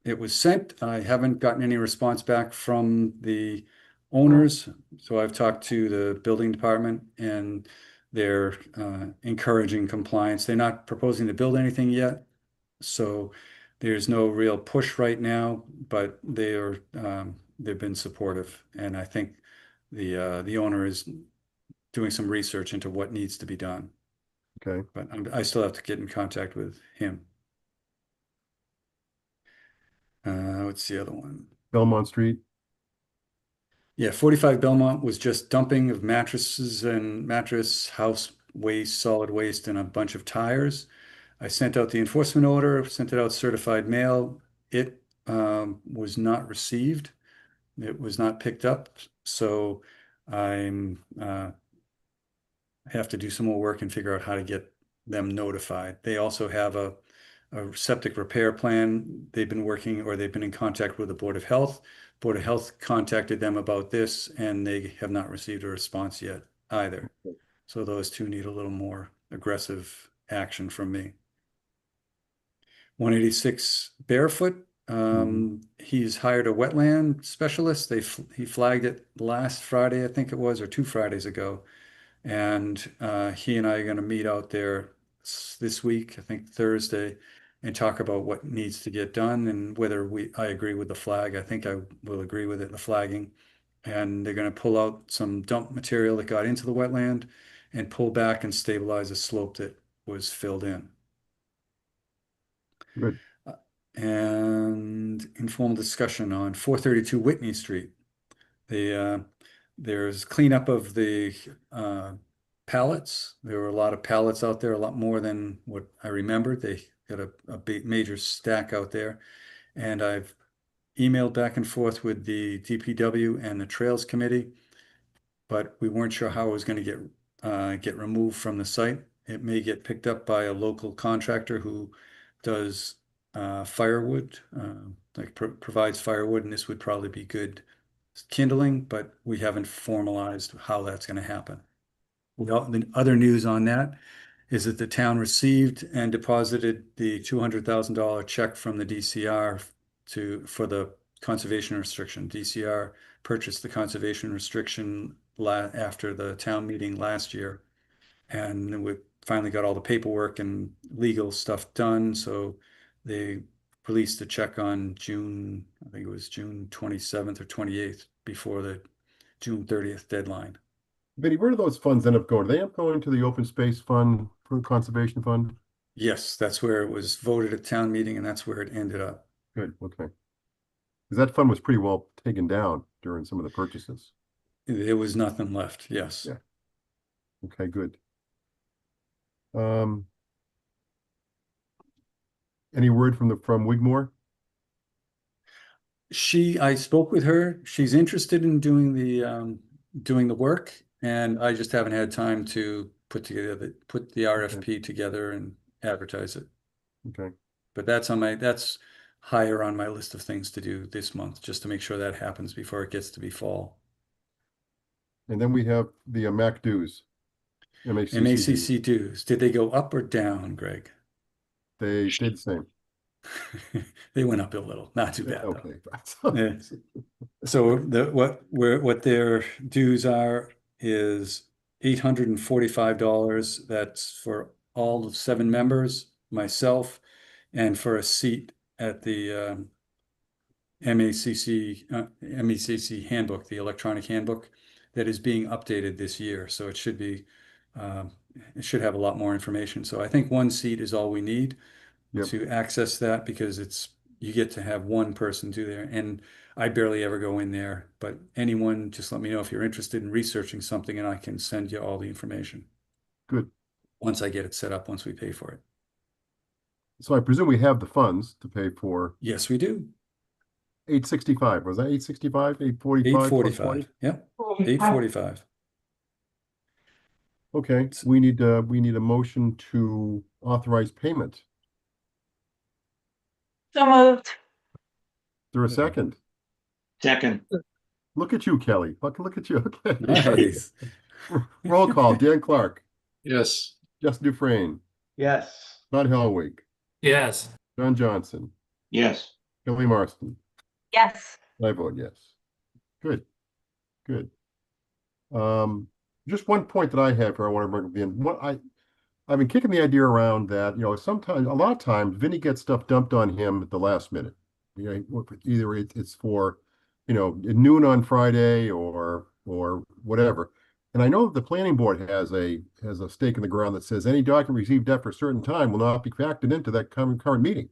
it was sent. I haven't gotten any response back from the owners. So I've talked to the building department, and they're encouraging compliance. They're not proposing to build anything yet, so there's no real push right now, but they've been supportive, and I think the owner is doing some research into what needs to be done. Okay. But I still have to get in contact with him. What's the other one? Belmont Street. Yeah, 45 Belmont was just dumping of mattresses and mattress, house waste, solid waste, and a bunch of tires. I sent out the enforcement order, sent it out certified mail. It was not received. It was not picked up. So I'm have to do some more work and figure out how to get them notified. They also have a septic repair plan. They've been working, or they've been in contact with the Board of Health. Board of Health contacted them about this, and they have not received a response yet either. So those two need a little more aggressive action from me. 186 Barefoot. He's hired a wetland specialist. He flagged it last Friday, I think it was, or 2 Fridays ago. And he and I are going to meet out there this week, I think Thursday, and talk about what needs to get done and whether I agree with the flag. I think I will agree with it, the flagging. And they're going to pull out some dump material that got into the wetland and pull back and stabilize a slope that was filled in. Good. And informal discussion on 432 Whitney Street. There's cleanup of the pallets. There were a lot of pallets out there, a lot more than what I remembered. They got a big major stack out there. And I've emailed back and forth with the DPW and the Trails Committee, but we weren't sure how it was going to get removed from the site. It may get picked up by a local contractor who does firewood, provides firewood, and this would probably be good kindling, but we haven't formalized how that's going to happen. The other news on that is that the town received and deposited the $200,000 check from the DCR for the conservation restriction. DCR purchased the conservation restriction after the town meeting last year, and we finally got all the paperwork and legal stuff done. So they released a check on June, I think it was June 27th or 28th, before the June 30th deadline. Vinny, where do those funds end up going? Do they end up going to the open space fund, for the conservation fund? Yes, that's where it was voted at town meeting, and that's where it ended up. Good, okay. Because that fund was pretty well taken down during some of the purchases. There was nothing left, yes. Yeah. Okay, good. Any word from Wigmore? I spoke with her. She's interested in doing the work, and I just haven't had time to put the RFP together and advertise it. Okay. But that's higher on my list of things to do this month, just to make sure that happens before it gets to be fall. And then we have the MAC dues. MACC dues. Did they go up or down, Greg? They stayed the same. They went up a little, not too bad. Okay. Yeah. So what their dues are is $845. That's for all 7 members, myself, and for a seat at the MACC handbook, the electronic handbook that is being updated this year. So it should have a lot more information. So I think 1 seat is all we need to access that, because you get to have 1 person do there. And I barely ever go in there, but anyone, just let me know if you're interested in researching something, and I can send you all the information. Good. Once I get it set up, once we pay for it. So I presume we have the funds to pay for. Yes, we do. 865, was that 865, 845? 845, yeah, 845. Okay, we need a motion to authorize payment. So moved. Is there a second? Second. Look at you, Kelly. Look at you. Okay. Nice. Roll call. Dan Clark. Yes. Justin Dufresne. Yes. Todd Helwig. Yes. John Johnson. Yes. Kelly Marston. Yes. I vote yes. Good. Good. Just one point that I have here I want to bring up in. I've been kicking the idea around that, sometimes, a lot of times, Vinny gets stuff dumped on him at the last minute. Either it's for, noon on Friday or whatever. And I know that the planning board has a stake in the ground that says any document received after a certain time will not be factored into that current meeting.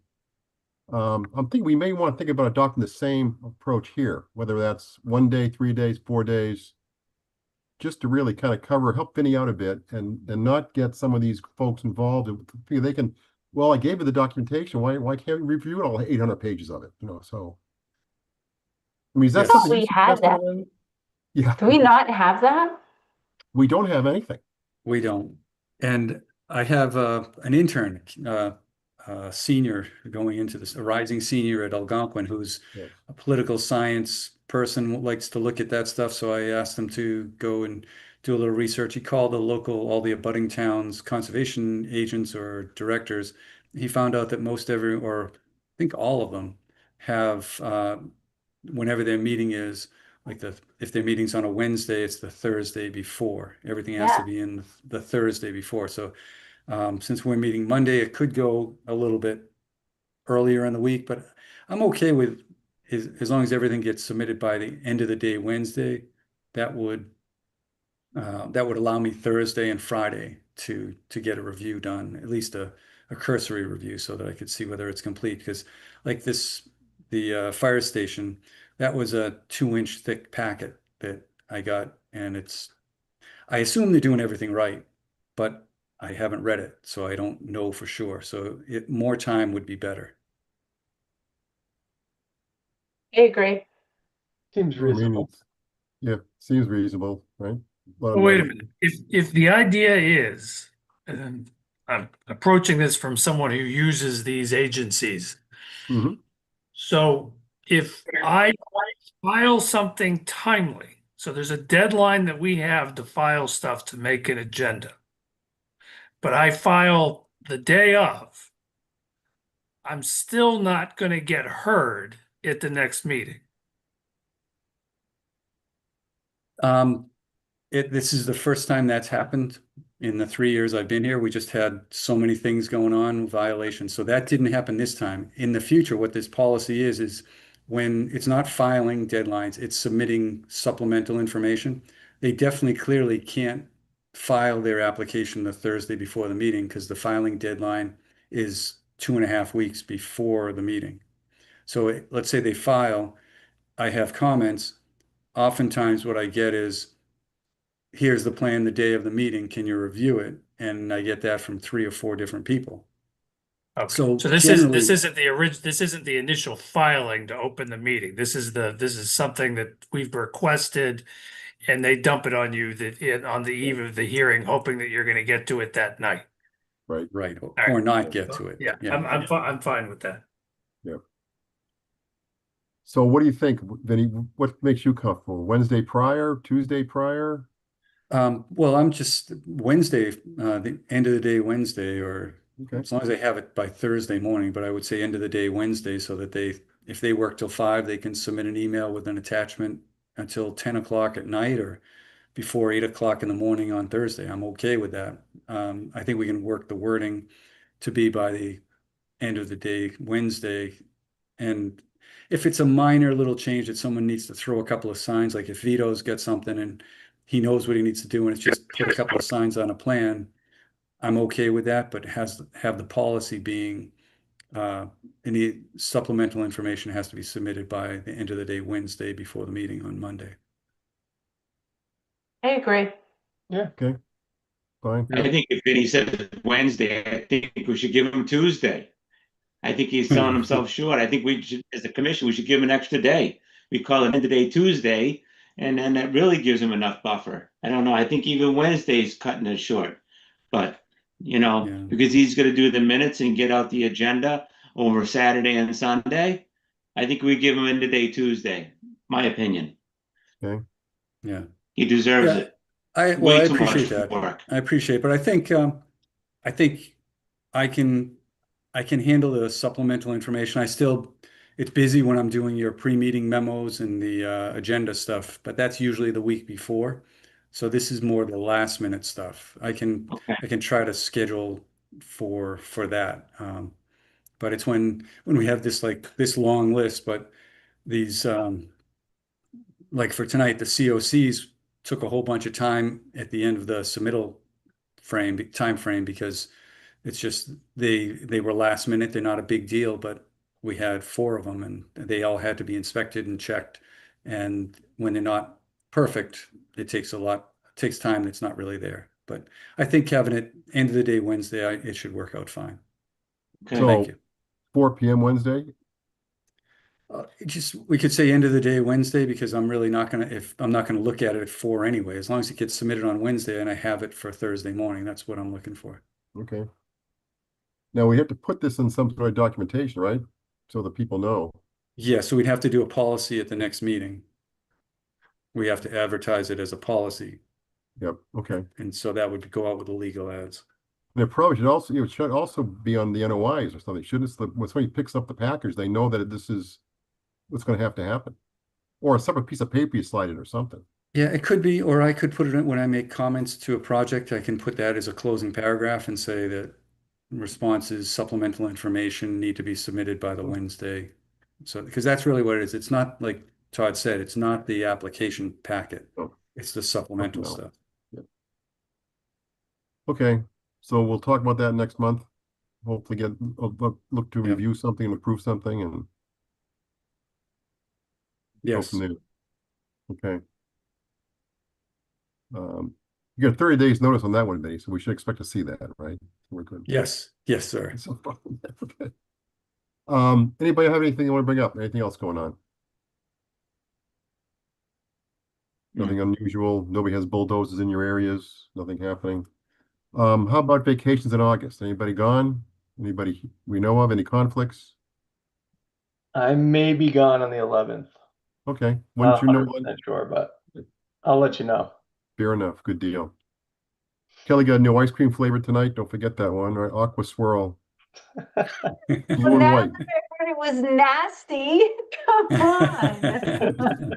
I'm thinking we may want to think about adopting the same approach here, whether that's 1 day, 3 days, 4 days, just to really kind of help Vinny out a bit and not get some of these folks involved. They can, well, I gave you the documentation. Why can't we review all 800 pages of it? So, I mean, is that something we had that? Yeah. Do we not have that? We don't have anything. We don't. And I have an intern, senior going into this, a rising senior at Algonquin, who's a political science person, likes to look at that stuff. So I asked him to go and do a little research. He called all the abutting towns, conservation agents or directors. He found out that or I think all of them have, whenever their meeting is, if their meeting's on a Wednesday, it's the Thursday before. Everything has to be in the Thursday before. So since we're meeting Monday, it could go a little bit earlier in the week, but I'm okay with as long as everything gets submitted by the end of the day Wednesday. That would allow me Thursday and Friday to get a review done, at least a cursory review, so that I could see whether it's complete. Because the fire station, that was a 2-inch thick packet that I got, and I assume they're doing everything right, but I haven't read it, so I don't know for sure. So more time would be better. I agree. Seems I mean, reasonable. yeah, seems reasonable, right? Well, wait a minute. If the idea is, and I'm approaching this from someone who uses these agencies. Mhm. So if I file something timely, so there's a deadline that we have to file stuff to make an agenda, but I file the day of, I'm still not going to get heard at the next meeting. This is the first time that's happened in the 3 years I've been here. We just had so many things going on, violations. So that didn't happen this time. In the future, what this policy is when it's not filing deadlines, it's submitting supplemental information. They definitely clearly can't file their application the Thursday before the meeting because the filing deadline is 2.5 weeks before the meeting. So let's say they file, I have comments. Oftentimes what I get is, here's the plan the day of the meeting. Can you review it? And I get that from 3 or 4 different people. Okay. So So this generally, isn't this isn't the initial filing to open the meeting. This is something that we've requested, and they dump it on you on the eve of the hearing, hoping that you're going to get to it that night. Right. right, All or right. not get to it. Yeah, Yeah. I'm fine with that. Yeah. So what do you think, Vinny? What makes you comfortable? Wednesday prior, Tuesday prior? Well, I'm just Wednesday, the end of the day Wednesday, or Okay. as long as they have it by Thursday morning, but I would say end of the day Wednesday so that if they work till 5, they can submit an email with an attachment until 10 o'clock at night or before 8 o'clock in the morning on Thursday. I'm okay with that. I think we can work the wording to be by the end of the day Wednesday. And if it's a minor little change that someone needs to throw a couple of signs, like if Vito's got something and he knows what he needs to do and it's just put a couple of signs on a plan, I'm okay with that, but have the policy being any supplemental information has to be submitted by the end of the day Wednesday before the meeting on Monday. I agree. Yeah. Okay. Fine. I think if Vinny said Wednesday, I think we should give him Tuesday. I think he's selling himself short. I think we should, as a commission, we should give him an extra day. We call it end of day Tuesday, and then that really gives him enough buffer. I don't know. I think even Wednesday is cutting it short, but Yeah. because he's going to do the minutes and get out the agenda over Saturday and Sunday, I think we give him end of day Tuesday. My opinion. Okay. Yeah. He deserves Yeah. it. I Way too appreciate much that. work. I appreciate it, but I think I can handle the supplemental information. It's busy when I'm doing your pre-meeting memos and the agenda stuff, but that's usually the week before. So this is more the last minute stuff. I can try to schedule for that. But it's when we have this long list, but these like for tonight, the COCs took a whole bunch of time at the end of the submittal time frame because it's just they were last minute. They're not a big deal, but we had 4 of them and they all had to be inspected and checked. And when they're not perfect, it takes time that's not really there. But I think having it end of the day Wednesday, it should work out fine. Okay. So Thank you. 4 p.m. Wednesday? We could say end of the day Wednesday because I'm not gonna look at it at 4 anyway. As long as it gets submitted on Wednesday and I have it for Thursday morning, that's what I'm looking for. Okay. Now we have to put this in some sort of documentation, right? So that people know. Yeah, so we'd have to do a policy at the next meeting. We have to advertise it as a policy. Yep. Okay. And so that would go out with the legal ads. And it probably should also be on the NOIs or something. Shouldn't it? When somebody picks up the package, they know that this is what's going to happen. Or a separate piece of paper you slide in or something. Yeah, it could be, or I could put it in when I make comments to a project, I can put that as a closing paragraph and say that responses, supplemental information need to be submitted by the Wednesday. So, because that's really what it is. It's not like Todd said, it's not the application packet. Oh. It's the supplemental No. stuff. Yep. Okay. So we'll talk about that next month. Hopefully look to review something and approve something and go Yes. from there. Okay. You got 30 days notice on that one, Vinny, so we should expect to see that, right? We're good. Yes, yes, sir. So, okay. Anybody have anything you want to bring up? Anything else going on? Nothing unusual. Nobody has bulldozers in your areas. Nothing happening. How about vacations in August? Anybody gone? Anybody we know of? Any conflicts? I may be gone on the 11th. Okay. Not Wouldn't you know 100% one? sure, but I'll let you know. Fair enough. Good deal. Kelly got a new ice cream flavor tonight. Don't forget that one, right? Aqua Swirl. Blue and white. It was nasty. Come on.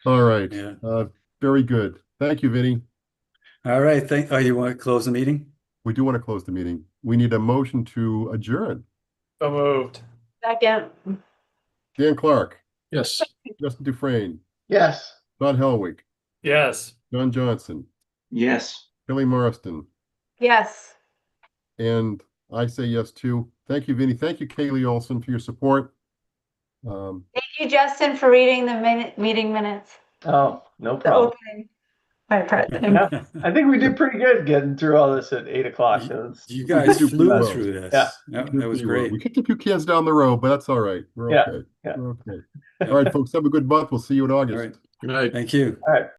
All right. Yeah. Very good. Thank you, Vinny. All right. Oh, you want to close the meeting? We do want to close the meeting. We need a motion to adjourn. So moved. Second. Dan Clark, Yes. Justin Dufresne, Yes. Don Helwig, Yes. John Johnson, Yes. Kelly Marston, Yes. and I say yes too. Thank you, Vinny. Thank you, Kaylee Olson, for your support. Thank you, Justin, for reading the meeting minutes. Oh, no The problem. opening. My part. Yeah, I think we did pretty good getting through all this at 8 o'clock. You guys do flew well. through this. Yeah. That was great. We kicked a few cans down the road, but that's all right. We're Yeah, okay. yeah. We're okay. All right, folks, have a good month. We'll see you in August. All right. Good night. Thank you. All right.